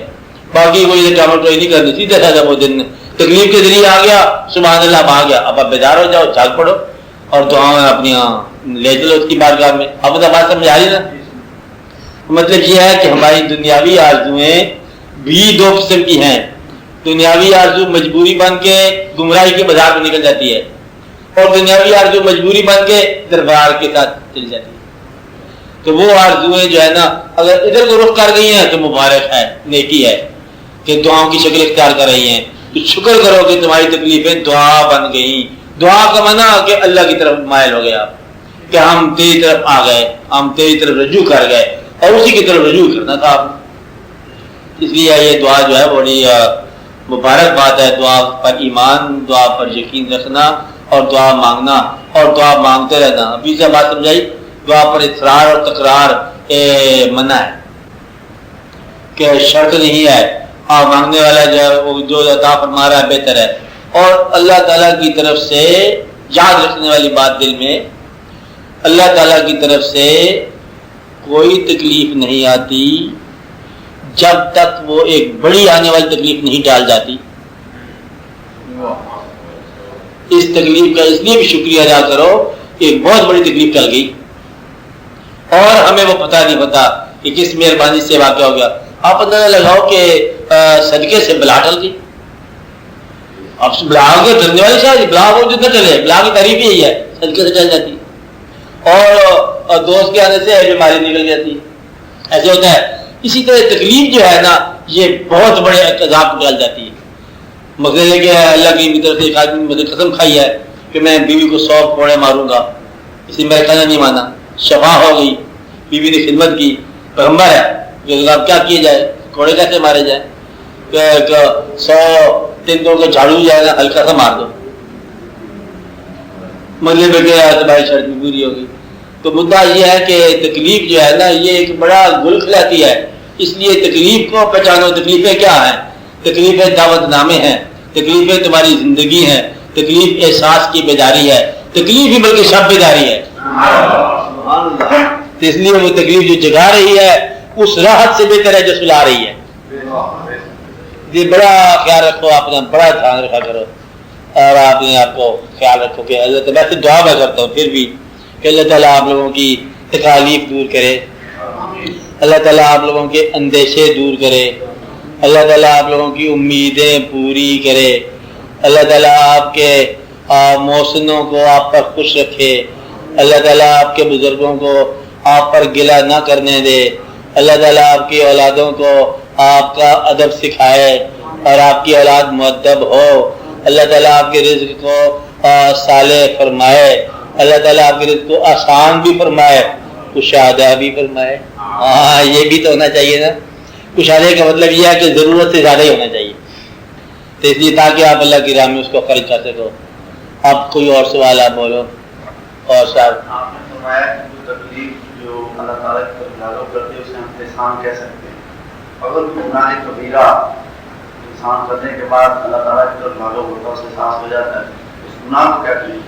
باقی کوئی ڈامر ٹوئی نہیں کرنی، سیدھا سادہ وہ دن تکلیف کے ذریعے آ گیا، سبحان اللہ اب آ گیا. اب آپ بیدار ہو جاؤ، جھاگ پڑو اور دعاؤں اپنی لے چلو اس کی بارگاہ میں. اب تو بات سمجھ آ رہی نا؟ مطلب یہ ہے کہ ہماری دنیاوی آرزویں بھی دو قسم کی ہیں. دنیاوی آرزو مجبوری بن کے گمراہی کے بازار میں نکل جاتی ہے اور دنیاوی آرزو مجبوری بن کے دربار کے ساتھ چلی جاتی ہے. تو وہ آرزویں جو ہے نا اگر ادھر کو رخ کر گئی ہیں تو مبارک ہے، نیکی ہے کہ دعاؤں کی شکل اختیار کر رہی ہیں. تو شکر کرو کہ تمہاری تکلیفیں دعا بن گئیں. دعا کا معنی کہ اللہ کی طرف مائل ہو گیا کہ ہم تیری طرف آ گئے، ہم تیری طرف رجوع کر گئے اور اسی کی طرف رجوع کرنا تھا. اس لیے یہ دعا جو ہے بڑی مبارک بات ہے. دعا پر ایمان، دعا پر یقین رکھنا اور دعا مانگنا اور دعا مانگتے رہنا. ابھی سے بات سمجھائی، دعا پر اصرار اور تکرار منع ہے کہ شرط نہیں ہے. مانگنے والا جو عطا فرما رہا ہے بہتر ہے. اور اللہ تعالیٰ کی طرف سے یاد رکھنے والی بات دل میں، اللہ تعالیٰ کی طرف سے کوئی تکلیف نہیں آتی جب تک وہ ایک بڑی آنے والی تکلیف نہیں ڈال جاتی. اس تکلیف کا اس لیے بھی شکریہ ادا کرو کہ ایک بہت بڑی تکلیف ٹل گئی اور ہمیں وہ پتہ نہیں پتا کہ کس مہربانی سے واقع ہو گیا. آپ اندازہ لگاؤ کہ صدقے سے بلا ٹل گئی. اب بلا کے ڈرنے والی شاید بلا وہ جو نہ چلے، بلا کی تعریف یہی ہے صدقے سے چل جاتی اور دوست کے آنے سے بیماری نکل جاتی. ایسے ہوتا ہے. اسی طرح تکلیف جو ہے نا یہ بہت بڑے عذاب کو ڈال جاتی ہے. مقصد ہے کہ اللہ کی طرف سے ایک آدمی نے قسم کھائی ہے کہ میں بیوی کو 100 کوڑے ماروں گا، اسی میں کہنا نہیں مانا، شفا ہو گئی، بیوی نے خدمت کی، پیغمبر ہے اب کیا کیے جائے، کوڑے کیسے مارے جائے؟ 100 تندوں کا جھاڑو جائے گا، ہلکا سا مار دو، مطلب ہے کہ تمہاری شرط بھی پوری ہوگی. تو مدعا یہ ہے کہ تکلیف جو ہے نا یہ ایک بڑا گل کھلاتی ہے. اس لیے تکلیف کو پہچانو. تکلیفیں کیا ہیں؟ تکلیفیں دعوت نامے ہیں، تکلیفیں تمہاری زندگی ہیں، تکلیف احساس کی بیداری ہے، تکلیف ہی بلکہ شب بیداری ہے. تو اس لیے وہ تکلیف جو جگا رہی ہے اس راحت سے بہتر ہے جو سلا رہی ہے. یہ بڑا خیال رکھو، آپ نے بڑا دھیان رکھا کرو اور آپ نے آپ کو خیال رکھو کہ اللہ تعالیٰ سے دعا میں کرتا ہوں پھر بھی کہ اللہ تعالیٰ آپ لوگوں کی تکالیف دور کرے، اللہ تعالیٰ آپ لوگوں کے اندیشے دور کرے، اللہ تعالیٰ آپ لوگوں کی امیدیں پوری کرے، اللہ تعالیٰ آپ کے محسنوں کو آپ پر خوش رکھے، اللہ تعالیٰ آپ کے بزرگوں کو آپ پر گلہ نہ کرنے دے، اللہ تعالیٰ آپ کی اولادوں کو آپ کا ادب سکھائے اور آپ کی اولاد مؤدب ہو، اللہ تعالیٰ آپ کے رزق کو صالح فرمائے، اللہ تعالیٰ آپ کے رزق کو آسان بھی فرمائے، کشادہ بھی فرمائے. یہ بھی تو ہونا چاہیے نا. کشادے کا مطلب یہ ہے کہ ضرورت سے زیادہ ہی ہونا چاہیے. تو اس لیے تاکہ آپ اللہ کی راہ میں اس کو خرچ کر سکو. اب کوئی اور سوال آپ بولو. اور صاحب آپ نے فرمایا کہ جو تکلیف جو اللہ تعالیٰ کی طرف لاگو کرتے ہیں اسے ہم احسان کہہ سکتے ہیں. اگر گناہ کبیرہ انسان کرنے کے بعد اللہ تعالیٰ کی طرف لاگو ہوتا ہے، اسے احساس ہو جاتا ہے، اس گناہ کو کیا کہیں؟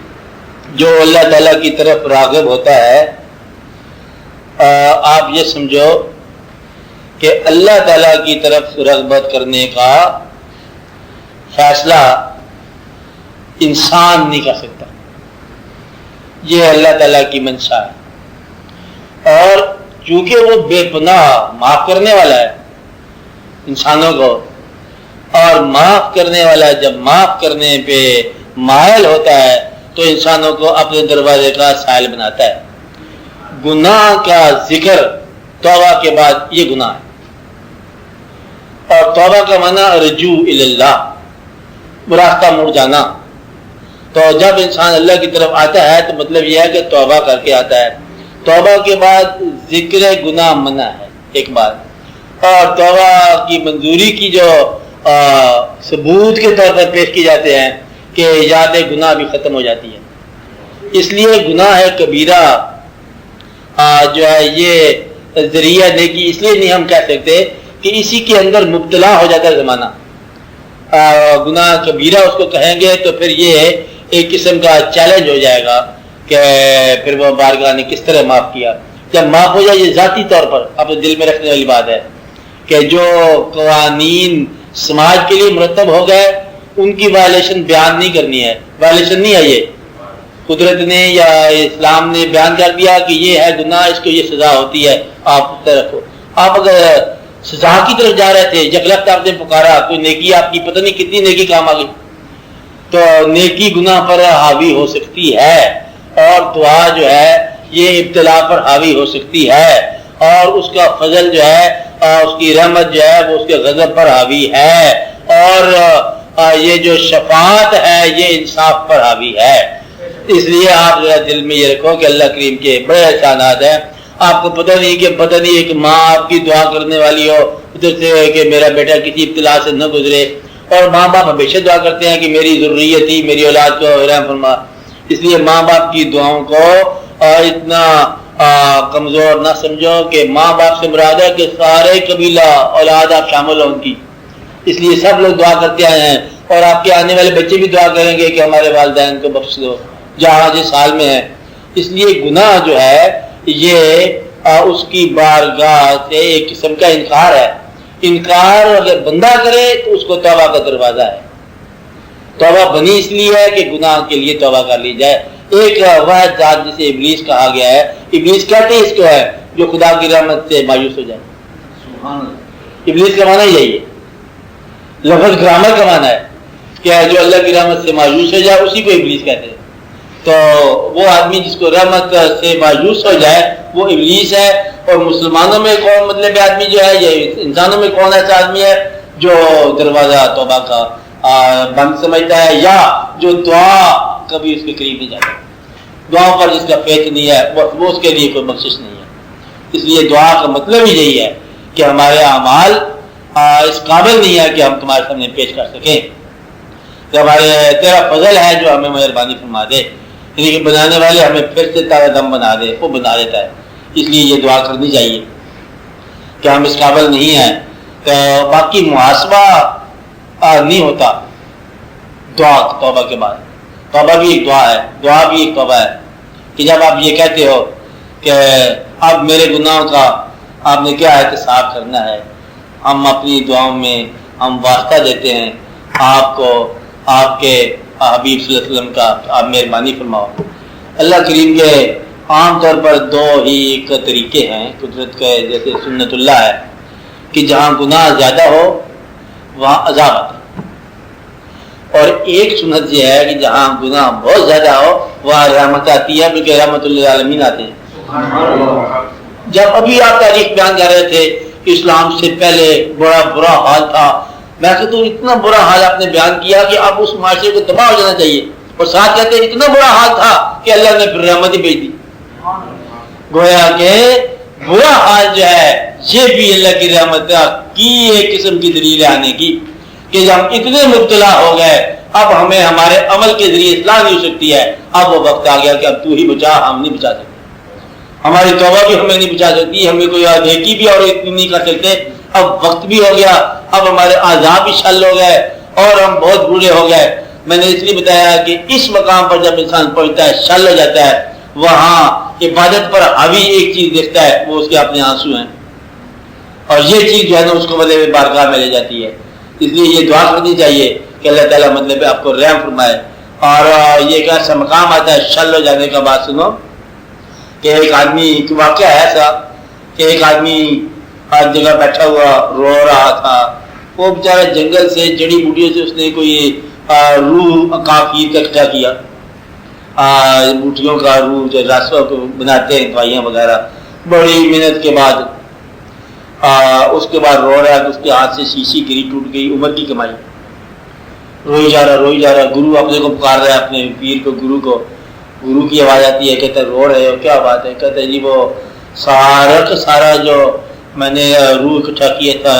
جو اللہ تعالیٰ کی طرف راغب ہوتا ہے آپ یہ سمجھو کہ اللہ تعالیٰ کی طرف رغبت کرنے کا فیصلہ انسان نہیں کر سکتا، یہ اللہ تعالیٰ کی منشا ہے، اور چونکہ وہ بے پناہ معاف کرنے والا ہے انسانوں کو، اور معاف کرنے والا جب معاف کرنے پہ مائل ہوتا ہے تو انسانوں کو اپنے دروازے کا سائل بناتا ہے۔ گناہ کا ذکر توبہ کے بعد یہ گناہ ہے، اور توبہ کا معنی رجوع الی اللہ، راستہ مڑ جانا۔ تو جب انسان اللہ کی طرف آتا ہے تو مطلب یہ ہے کہ توبہ کر کے آتا ہے۔ توبہ کے بعد ذکر گناہ منع ہے ایک بات، اور توبہ کی منظوری کی جو ثبوت کے طور پر پیش کی جاتے ہیں کہ یاد گناہ بھی ختم ہو جاتی ہے۔ اس لیے گناہ کبیرہ جو ہے یہ ذریعہ نیکی اس لیے نہیں ہم کہہ سکتے کہ اسی کے اندر مبتلا ہو جاتا ہے زمانہ۔ گناہ کبیرہ اس کو کہیں گے تو پھر یہ ایک قسم کا چیلنج ہو جائے گا کہ پھر وہ بارگاہ نے کس طرح معاف کیا۔ جب معاف ہو جائے، یہ ذاتی طور پر اپنے دل میں رکھنے والی بات ہے کہ جو قوانین سماج کے لیے مرتب ہو گئے ان کی وائلیشن بیان نہیں کرنی ہے۔ وائلیشن نہیں ہے، یہ قدرت نے یا اسلام نے بیان کر دیا کہ یہ ہے گناہ، اس کو یہ سزا ہوتی ہے، آپ رکھو۔ آپ اگر سزا کی طرف جا رہے تھے، جگلت آپ نے پکارا، کوئی نیکی آپ کی پتہ نہیں کتنی نیکی کام آ گئی، تو نیکی گناہ پر حاوی ہو سکتی ہے، اور دعا جو ہے یہ ابتلا پر حاوی ہو سکتی ہے، اور اس کا فضل جو ہے اس کی رحمت جو ہے وہ اس کے غضب پر حاوی ہے، اور یہ جو شفاعت ہے یہ انصاف پر حاوی ہے۔ اس لیے آپ ذرا دل میں یہ رکھو کہ اللہ کریم کے بڑے احسانات ہیں۔ آپ کو پتہ نہیں ایک ماں آپ کی دعا کرنے والی ہو ادھر سے کہ میرا بیٹا کسی ابتلا سے نہ گزرے، اور ماں باپ ہمیشہ دعا کرتے ہیں کہ میری ضروریت ہی میری اولاد کو رحم فرما۔ اس لیے ماں باپ کی دعاؤں کو اتنا کمزور نہ سمجھو کہ ماں باپ سے مراد ہے کہ سارے قبیلہ اولاد آپ شامل ہوں کی۔ اس لیے سب لوگ دعا کرتے آئے ہیں، اور آپ کے آنے والے بچے بھی دعا کریں گے کہ ہمارے والدین کو بخش دو جہاں جس حال میں ہے۔ اس لیے گناہ جو ہے یہ اس کی بارگاہ سے ایک قسم کا انکار ہے۔ انکار اگر بندہ کرے تو اس کو توبہ کا دروازہ ہے۔ توبہ بنی اس لیے ہے کہ گناہ کے لیے توبہ کر لی جائے۔ ایک واحد ذات جسے ابلیس کہا گیا ہے، ابلیس کہتے ہیں اس کو ہے جو خدا کی رحمت سے مایوس ہو جائے۔ ابلیس کا معنی یہی ہے، لفظ گرامر کا معنی ہے کہ جو اللہ کی رحمت سے مایوس ہو جائے اسی کو ابلیس کہتے ہیں۔ تو وہ آدمی جس کو رحمت سے مایوس ہو جائے وہ ابلیس ہے۔ اور مسلمانوں میں کون مطلب آدمی جو ہے، یہ انسانوں میں کون ایسا آدمی ہے جو دروازہ توبہ کا بند سمجھتا ہے، یا جو دعا کبھی اس کے قریب نہیں جاتا، دعاؤں پر جس کا فیض نہیں ہے وہ اس کے لیے کوئی بخشش نہیں ہے۔ اس لیے دعا کا مطلب ہی یہی ہے کہ ہمارے اعمال اس قابل نہیں ہے کہ ہم تمہارے سامنے پیش کر سکیں، کہ ہمارے تیرا فضل ہے جو ہمیں مہربانی فرما دے، یعنی کہ بنانے والے ہمیں پھر سے تازہ دم بنا دے، وہ بنا دیتا ہے۔ اس لیے یہ دعا کرنی چاہیے کہ ہم اس قابل نہیں ہیں۔ تو باقی محاسبہ نہیں ہوتا دعا توبہ کے بعد۔ توبہ بھی ایک دعا ہے، دعا بھی ایک توبہ ہے، کہ جب آپ یہ کہتے ہو کہ اب میرے گناہوں کا آپ نے کیا احتساب کرنا ہے، ہم اپنی دعاؤں میں ہم واسطہ دیتے ہیں آپ کو، آپ کے حبیب صلی اللہ علیہ وسلم کا، آپ مہربانی فرماؤ۔ اللہ کریم کے عام طور پر دو ہی ایک طریقے ہیں قدرت کے، جیسے سنت اللہ ہے کہ جہاں گناہ زیادہ ہو وہاں عذاب آتا ہے، اور ایک سنت یہ ہے کہ جہاں گناہ بہت زیادہ ہو وہاں رحمت آتی ہے، بلکہ رحمت للعالمین آتے ہیں۔ جب ابھی آپ تاریخ بیان کر رہے تھے کہ اسلام سے پہلے بڑا برا حال تھا، میں کہتا ہوں اتنا برا حال آپ نے بیان کیا کہ اب اس معاشرے کو تباہ ہو جانا چاہیے، اور ساتھ کہتے ہیں اتنا برا حال تھا کہ اللہ نے پھر رحمت ہی بھیج دی۔ گویا کہ برا حال جو ہے یہ بھی اللہ کی رحمت کی ایک قسم کی دلیل آنے کی، کہ جب ہم اتنے مبتلا ہو گئے اب ہمیں ہمارے عمل کے ذریعے اصلاح نہیں ہو سکتی ہے، اب وہ وقت آ گیا کہ اب تو ہی بچا، ہم نہیں بچا سکتے، ہماری توبہ بھی ہمیں نہیں بچا سکتی، ہمیں کوئی نیکی بھی اور اتنی نہیں کر سکتے، اب وقت بھی ہو گیا، اب ہمارے اعضاء بھی شل ہو گئے اور ہم بہت بوڑھے ہو گئے۔ میں نے اس لیے بتایا کہ اس مقام پر جب انسان پہنچتا ہے، شل ہو جاتا ہے، وہاں عبادت پر حاوی ایک چیز دیکھتا ہے وہ اس کے اپنے آنسو ہیں، اور یہ چیز جو ہے نا اس کو مطلب بارگاہ میں لے جاتی ہے. اس لیے یہ دعا کرنی چاہیے کہ اللہ تعالیٰ مطلب آپ کو رحم فرمائے. اور یہ ایک ایسا مقام آتا ہے شل ہو جانے کا. بات سنو کہ ایک آدمی ایک واقعہ ہے ایسا کہ ایک آدمی ہر جگہ بیٹھا ہوا رو رہا تھا. وہ بیچارہ جنگل سے جڑی بوٹیوں سے اس نے کوئی روح کافیر کا اکٹھا کیا، بوٹیوں کا روح جو راسوں کو بناتے ہیں دوائیاں وغیرہ. بڑی محنت کے بعد اس کے بعد رو رہا ہے کہ اس کے ہاتھ سے شیشی گری ٹوٹ گئی، عمر کی کمائی. روئی جا رہا. گرو اپنے کو پکار رہا ہے، اپنے پیر کو، گرو کو. گرو کی آواز آتی ہے، کہتے رو رہے ہو کیا بات ہے؟ کہتے جی وہ سارا کا سارا جو میں نے روح اکٹھا کیا تھا،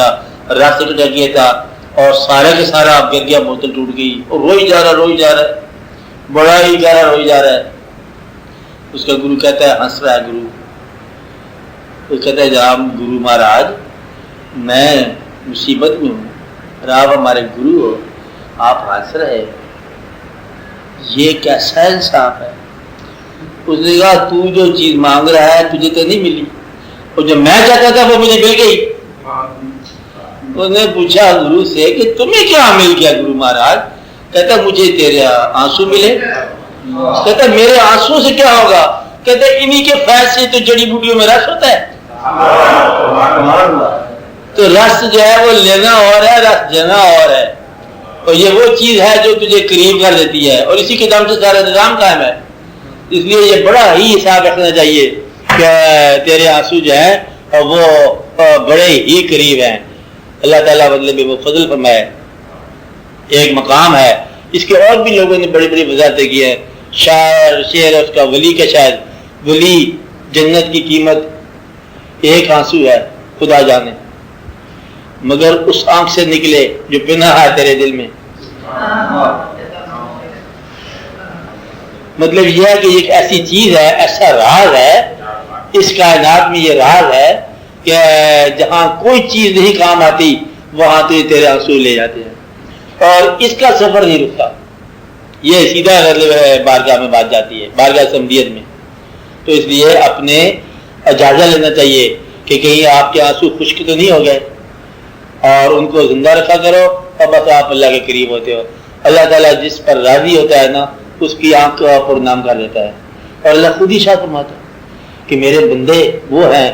رس اکٹھا کیا تھا، اور سارا کا سارا گر گیا، بوتل ٹوٹ گئی. اور روئی جا رہا ہے، بڑا ہی گہرا روئی جا رہا ہے. اس کا گرو کہتا ہے، ہنس رہا ہے گرو. وہ کہتا ہے جناب گرو مہاراج میں مصیبت میں ہوں اور آپ ہمارے گرو ہو، آپ ہنس رہے، یہ کیسا انصاف ہے؟ اس نے کہا تو جو چیز مانگ رہا ہے تجھے تو نہیں ملی، اور جو میں چاہتا تھا وہ مجھے مل گئی. اس نے پوچھا گرو سے کہ تمہیں کیا مل گیا گرو مہاراج؟ کہتا مجھے تیرے آنسو ملے. کہتا میرے آنسو سے کیا ہوگا؟ کہتے انہی کے فیض سے تو جڑی بوٹیوں میں رس ہوتا ہے. تو رس جو ہے وہ لینا اور ہے، رس دینا اور ہے. اور یہ وہ چیز ہے جو تجھے قریب کر دیتی ہے، اور اسی کے دم سے سارا نظام قائم ہے. اس لیے یہ بڑا ہی حساب رکھنا چاہیے کہ تیرے آنسو جو ہیں وہ بڑے ہی قریب ہیں. اللہ تعالیٰ مطلب وہ فضل فرمائے. ایک مقام ہے، اس کے اور بھی لوگوں نے بڑی بڑی وضاحتیں کی ہیں. شعر اس کا ولی کا شاید، ولی جنت کی قیمت ایک آنسو ہے خدا جانے، مگر اس آنکھ سے نکلے جو پناہ ہے تیرے دل میں. مطلب یہ ہے کہ ایک ایسی چیز ہے، ایسا راز ہے اس کائنات میں، یہ راز ہے کہ جہاں کوئی چیز نہیں کام آتی وہاں تو تیرے آنسو لے جاتے ہیں، اور اس کا سفر نہیں رکتا. یہ سیدھا مطلب بارگاہ میں بات جاتی ہے، بارگاہ سمدیت میں. تو اس لیے اپنے اجازہ لینا چاہیے کہ کہیں آپ کے آنسو خشک تو نہیں ہو گئے، اور ان کو زندہ رکھا کرو، اور بس آپ اللہ کے قریب ہوتے ہو. اللہ تعالیٰ جس پر راضی ہوتا ہے نا اس کی آنکھ کو پر نام کر دیتا ہے. اور اللہ خود ہی شاہ فرماتا ہے کہ میرے بندے وہ ہیں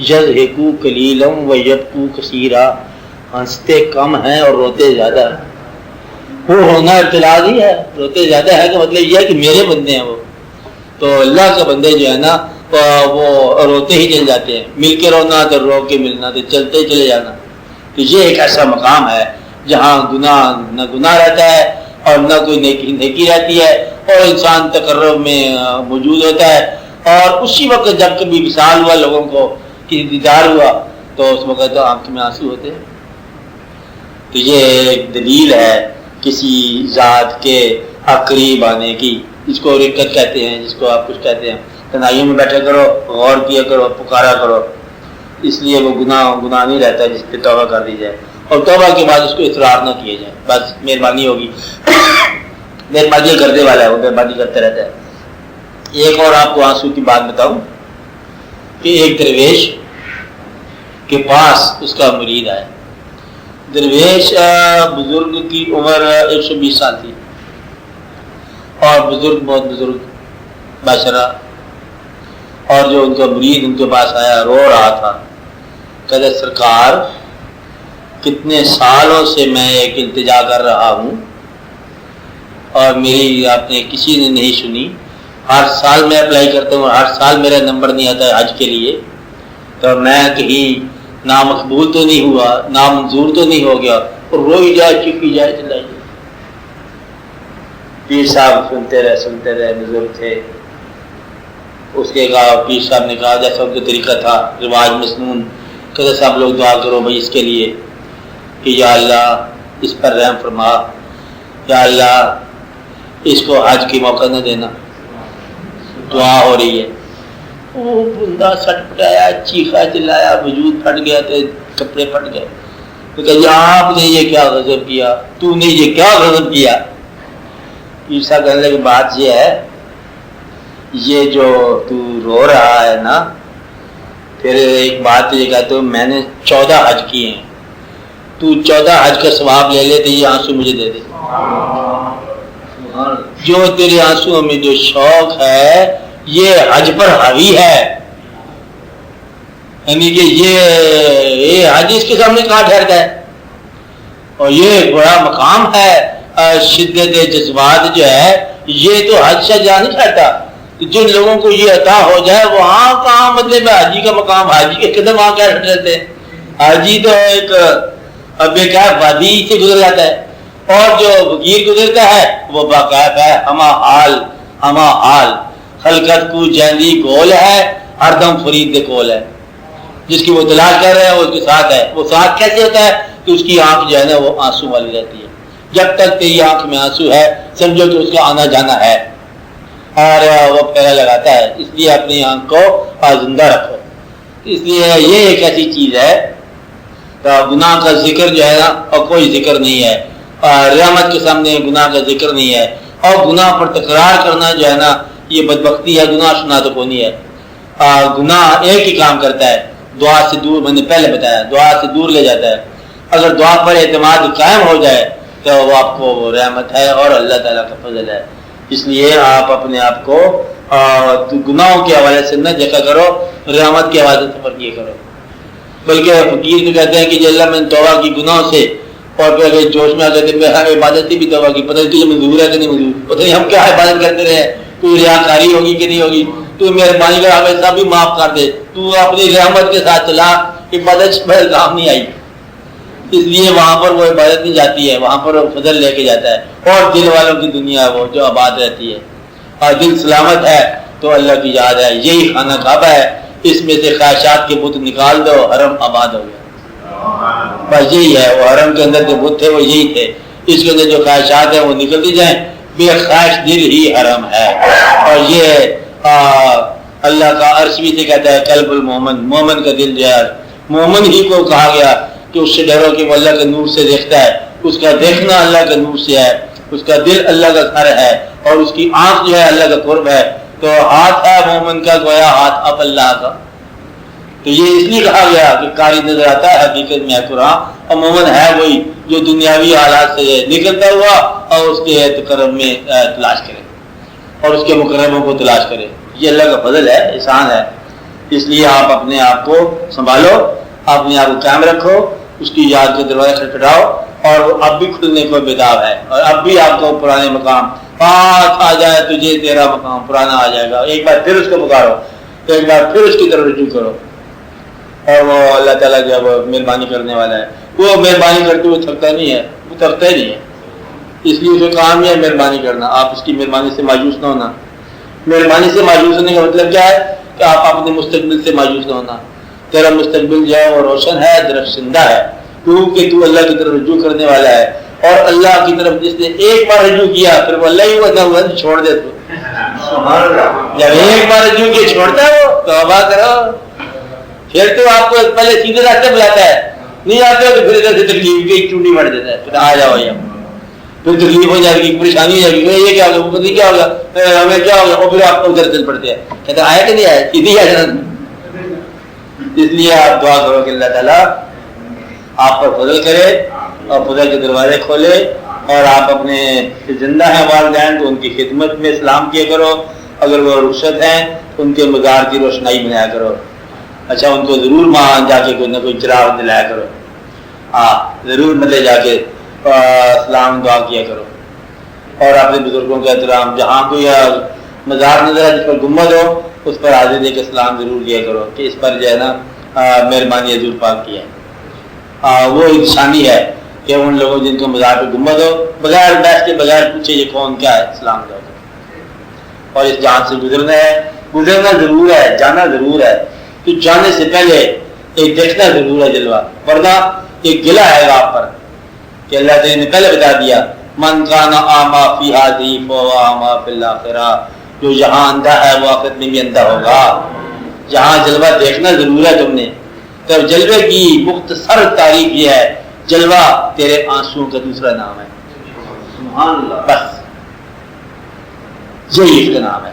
یضحکوا قلیلا ویبکوا کثیرا، ہنستے کم ہیں اور روتے زیادہ ہیں. وہ رونا ابتلاء ہی ہے، روتے زیادہ ہے کہ مطلب یہ ہے کہ میرے بندے ہیں وہ. تو اللہ کے بندے جو ہے نا وہ روتے ہی چل جاتے ہیں. مل کے رونا تو رو کے ملنا تو چلتے چلے جانا. تو یہ ایک ایسا مقام ہے جہاں گناہ نہ گناہ رہتا ہے اور نہ کوئی نیکی رہتی ہے، اور انسان تقرب میں موجود ہوتا ہے. اور اسی وقت جب کبھی وصال ہوا، لوگوں کو کسی دیدار ہوا، تو اس وقت تو آنکھ میں آنسو ہوتے ہیں. تو یہ ایک دلیل ہے کسی ذات کے قریب آنے کی، جس کو رقت کہتے ہیں، جس کو آپ کچھ کہتے ہیں. تنہائیوں میں بیٹھا کرو، غور کیا کرو، پکارا کرو. اس لیے وہ گناہ نہیں رہتا جس پہ توبہ کر دی جائے، اور توبہ کے بعد اس کو اصرار نہ کیے جائے. بس مہربانی ہوگی. مہربانی کرنے والا ہے وہ، مہربانی کرتا رہتا ہے. ایک اور آپ کو آنسو کی بات بتاؤں کہ ایک درویش کے پاس اس کا مرید آیا. درویش بزرگ کی عمر 120 سال تھی، اور بزرگ بہت بزرگ باشرہ. اور جو ان کا مرید ان کے پاس آیا رو رہا تھا. کہتے سرکار کتنے سالوں سے میں ایک التجا کر رہا ہوں اور میری آپ نے کسی نے نہیں سنی. ہر سال میں اپلائی کرتا ہوں، ہر سال میرا نمبر نہیں آتا ہے حج کے لیے. تو میں کہیں نامقبول تو نہیں ہوا، نامنظور تو نہیں ہو گیا، اور روئی جائے چکی جائے چلائی. پیر صاحب سنتے رہے، بزرگ تھے. اس کے کہا، پیر صاحب نے کہا جیسا ان کا طریقہ تھا، رواج مسنون، کہتے سب لوگ دعا کرو بھائی اس کے لیے کہ یا اللہ اس پر رحم فرما، یا اللہ اس کو حج کی موقع نہ دینا. دعا ہو رہی ہے. وہ بندہ سٹ پٹایا، چیخا چلایا، وجود پھٹ گیا، تو کپڑے پھٹ گئے. تو کہ آپ نے یہ کیا غضب کیا، تو نے یہ کیا غضب کیا. پیر صاحب کہنے لگے بات یہ ہے یہ جو تو رو رہا ہے نا، پھر ایک بات یہ کہتا ہوں، میں نے 14 حج کیے ہیں، تو 14 حج کا ثواب لے لے تو یہ آنسو مجھے دے دے۔ جو تیرے آنسو میں جو شوق ہے یہ حج پر حاوی ہے، یعنی کہ یہ حج اس کے سامنے کہاں ٹھہرتا ہے، اور یہ ایک بڑا مقام ہے۔ شدت جذبات جو ہے یہ تو حج سے جا نہیں ٹھہرتا، جن لوگوں کو یہ عطا ہو جائے وہاں کہاں مطلب حاجی کا مقام، حاجی کے قدم وہاں کیا رہتے ہیں، حاجی تو ایک بے کیا وادی سے گزر جاتا ہے، اور جو فقیر گزرتا ہے وہ باقاعدہ ہے ہما حال خلقت کو جیندی گول ہے، ہر دم فرید دے کول ہے، جس کی وہ تلاش کر رہے ہیں وہ اس کے ساتھ ہے۔ وہ ساتھ کیسے ہوتا ہے کہ اس کی آنکھ جو ہے نا وہ آنسو والی رہتی ہے، جب تک تیری آنکھ میں آنسو ہے سمجھو کہ اس کا آنا جانا ہے، اور وہ پھیرا لگاتا ہے۔ اس لیے اپنی آنکھ کو زندہ رکھو، اس لیے یہ ایک ایسی چیز ہے، گناہ کا ذکر جو ہے نا اور کوئی ذکر نہیں ہے، رحمت کے سامنے گناہ کا ذکر نہیں ہے، اور گناہ پر تکرار کرنا جو ہے نا یہ بدبختی ہے، گناہ سنا تو کونی ہے۔ گناہ ایک ہی کام کرتا ہے، دعا سے دور، میں نے پہلے بتایا دعا سے دور لے جاتا ہے۔ اگر دعا پر اعتماد قائم ہو جائے تو وہ آپ کو رحمت ہے اور اللہ تعالیٰ کا فضل ہے۔ اس لیے آپ اپنے آپ کو گناہوں کے حوالے سے نہ دیکھا کرو، رحمت کے حوالے سے فرق یہ کرو۔ بلکہ فقیر تو کہتے ہیں کہ جی اللہ میں نے توبہ کی گناہوں سے، اور پھر جوش میں آ کر کے عبادت بھی توبہ کی، پتہ نہیں تجھے منظور ہے کہ نہیں منظور، پتہ نہیں ہم کیا عبادت کرتے رہے، کوئی ریاکاری ہوگی کہ نہیں ہوگی، تو مہربانی کر ہمیں سب بھی معاف کر دے، تو اپنی رحمت کے ساتھ چلا، عبادت پر کام نہیں آئی، اس لیے وہاں پر وہ عبادت نہیں جاتی ہے، وہاں پر وہ فضل لے کے جاتا ہے، اور دل والوں کی دنیا وہ جو آباد رہتی ہے، اور دل سلامت ہے تو اللہ کی یاد ہے۔ یہی خانہ کعبہ ہے، اس میں سے خواہشات کے بت نکال دو، حرم آباد ہو گیا، بس یہی ہے۔ وہ حرم کے اندر جو بت تھے وہ یہی تھے، اس کے اندر جو خواہشات ہیں وہ نکلتی جائیں، بے خواہش دل ہی حرم ہے۔ اور یہ اللہ کا عرش بھی سے کہتا ہے قلب المومن، مومن کا دل جو ہے، مومن ہی کو کہا گیا کہ اس سے ڈرو کہ وہ اللہ کے نور سے دیکھتا ہے، اس کا دیکھنا اللہ کے نور سے ہے، اس کا دل اللہ کا گھر ہے، اور اس کی آنکھ جو ہے اللہ کا قرب ہے۔ تو ہاتھ ہے مومن کا، گویا ہاتھ اب اللہ کا، تو یہ اس لیے کہا گیا کہ قاری نظر آتا ہے حقیقت میں ہے قرآن، اور مومن ہے وہی جو دنیاوی حالات سے نکلتا ہوا اور اس کے تقرب میں تلاش کرے اور اس کے مقربوں کو تلاش کرے۔ یہ اللہ کا فضل ہے، احسان ہے۔ اس لیے آپ اپنے آپ کو سنبھالو، اپنے آپ کو قائم رکھو، اس کی یاد کے دروازے کھٹکھٹاؤ، اور وہ اب بھی کھلنے کو بیدار ہے، اور اب بھی آپ کو پرانے مقام پاس آ جائے، تجھے تیرا مقام پرانا آ جائے گا، ایک بار پھر اس کو پکارو، ایک بار پھر اس کی طرف رجوع کرو، اور وہ اللہ تعالیٰ جو ہے وہ مہربانی کرنے والا ہے۔ وہ مہربانی کرتے ہوئے تھکتا نہیں ہے، وہ تھکتا ہی نہیں ہے، اس لیے جو کام ہے مہربانی کرنا۔ آپ اس کی مہربانی سے مایوس نہ ہونا۔ مہربانی سے مایوس ہونے کا مطلب کیا ہے کہ آپ اپنے مستقبل سے مایوس نہ ہونا۔ تیرا مستقبل جو ہے وہ روشن ہے، درخشندہ ہے، کیونکہ تو اللہ کی طرف رجوع کرنے والا ہے، اور اللہ کی طرف جس نے ایک بار رجوع کیا پھر وہ اللہ ہی وہ چھوڑ دے۔ تو جب ایک بار رجوع کیا چھوڑتا ہے وہ، توبہ کرو، پھر تو آپ کو پہلے سیدھے راستے بلاتا ہے، نہیں آتے ہو تو پھر ادھر سے تکلیف کی چونڈی مار دیتا ہے، پھر آ جاؤ یا پھر تکلیف ہو جائے گی، پریشانی ہو جائے گی، یہ کیا ہوگا، وہ کیا ہوگا، ہمیں کیا ہوگا، اور پھر آپ کو ادھر چل پڑتے ہیں، کہتے آیا کہ نہیں آیا، سیدھی آ جانا۔ اس لیے آپ دعا کرو کہ اللہ تعالیٰ آپ پر فضل کرے اور فضل کے دروازے کھولے، اور آپ اپنے زندہ ہیں والدین تو ان کی خدمت میں سلام کیا کرو، اگر وہ رخصت ہیں تو ان کے مزار کی روشنائی بنایا کرو، اچھا ان کو ضرور وہاں جا کے کوئی نہ کوئی چراغ دلایا کرو، ضرور ملے جا کے سلام دعا کیا کرو، اور اپنے بزرگوں کا احترام، جہاں کوئی مزار نظر ہے جس پر گنبد ہو اس پر حاضر دے کے سلام ضرور کیا کرو کہ اس پر جو ہے نا مہربانی حضور پاک کی ہے۔ وہ انسانی ہے کہ ان لوگوں جن کو مزار پہ گنبد ہو بغیر بیٹھ کے بغیر پوچھے یہ کون کیا ہے سلام دعا کرو، اور اس جان سے گزرنا ہے، گزرنا ضرور ہے، جانا ضرور ہے، تو جانے سے پہلے ایک دیکھنا ضرور ہے جلوہ، ورنہ ایک گلہ ہے گا آپ پر کہ اللہ تعالیٰ نے پہلے بتا دیا من کان اعمی فی ہذہ فہو اعمی فی الاخرہ، جو جہاں اندھا ہے وہ آخرت میں بھی اندھا ہوگا۔ جہاں جلوہ دیکھنا ضرور ہے تم نے، تو جلوے کی مختصر تعریف یہ ہے جلوہ تیرے آنسوؤں کا دوسرا نام ہے، سبحان اللہ، بس یہی اس کا نام ہے۔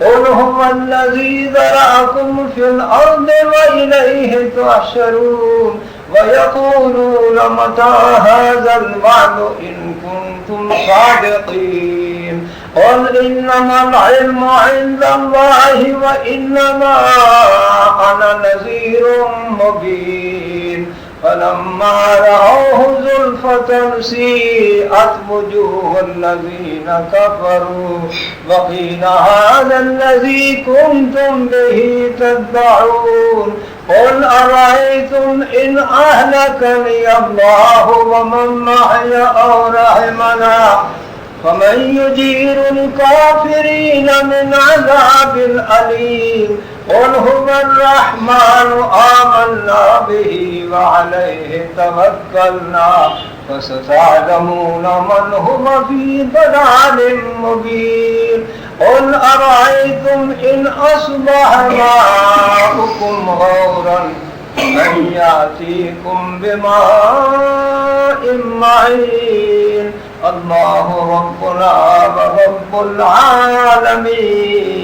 قل هو الذي ذرأكم في الأرض وإليه تحشرون ويقولون متى هذا الوعد إن كنتم صادقين قل إنما العلم عند الله وإنما أنا نذير مبين فلما رأوه زلفة سيئت وجوه الذين كفروا وقيل هذا الذي كنتم به تدعون قل أرأيتم إن أهلكني الله ومن معي أو رحمنا فمن يجير الكافرين من عذاب أليم قل هو الرحمن آمنا به وعليه توكلنا فستعلمون من هو في ضلال مبين قل أرأيتم إن أصبح ماؤكم غورا من يأتيكم بماء معين الله ربنا ورب العالمين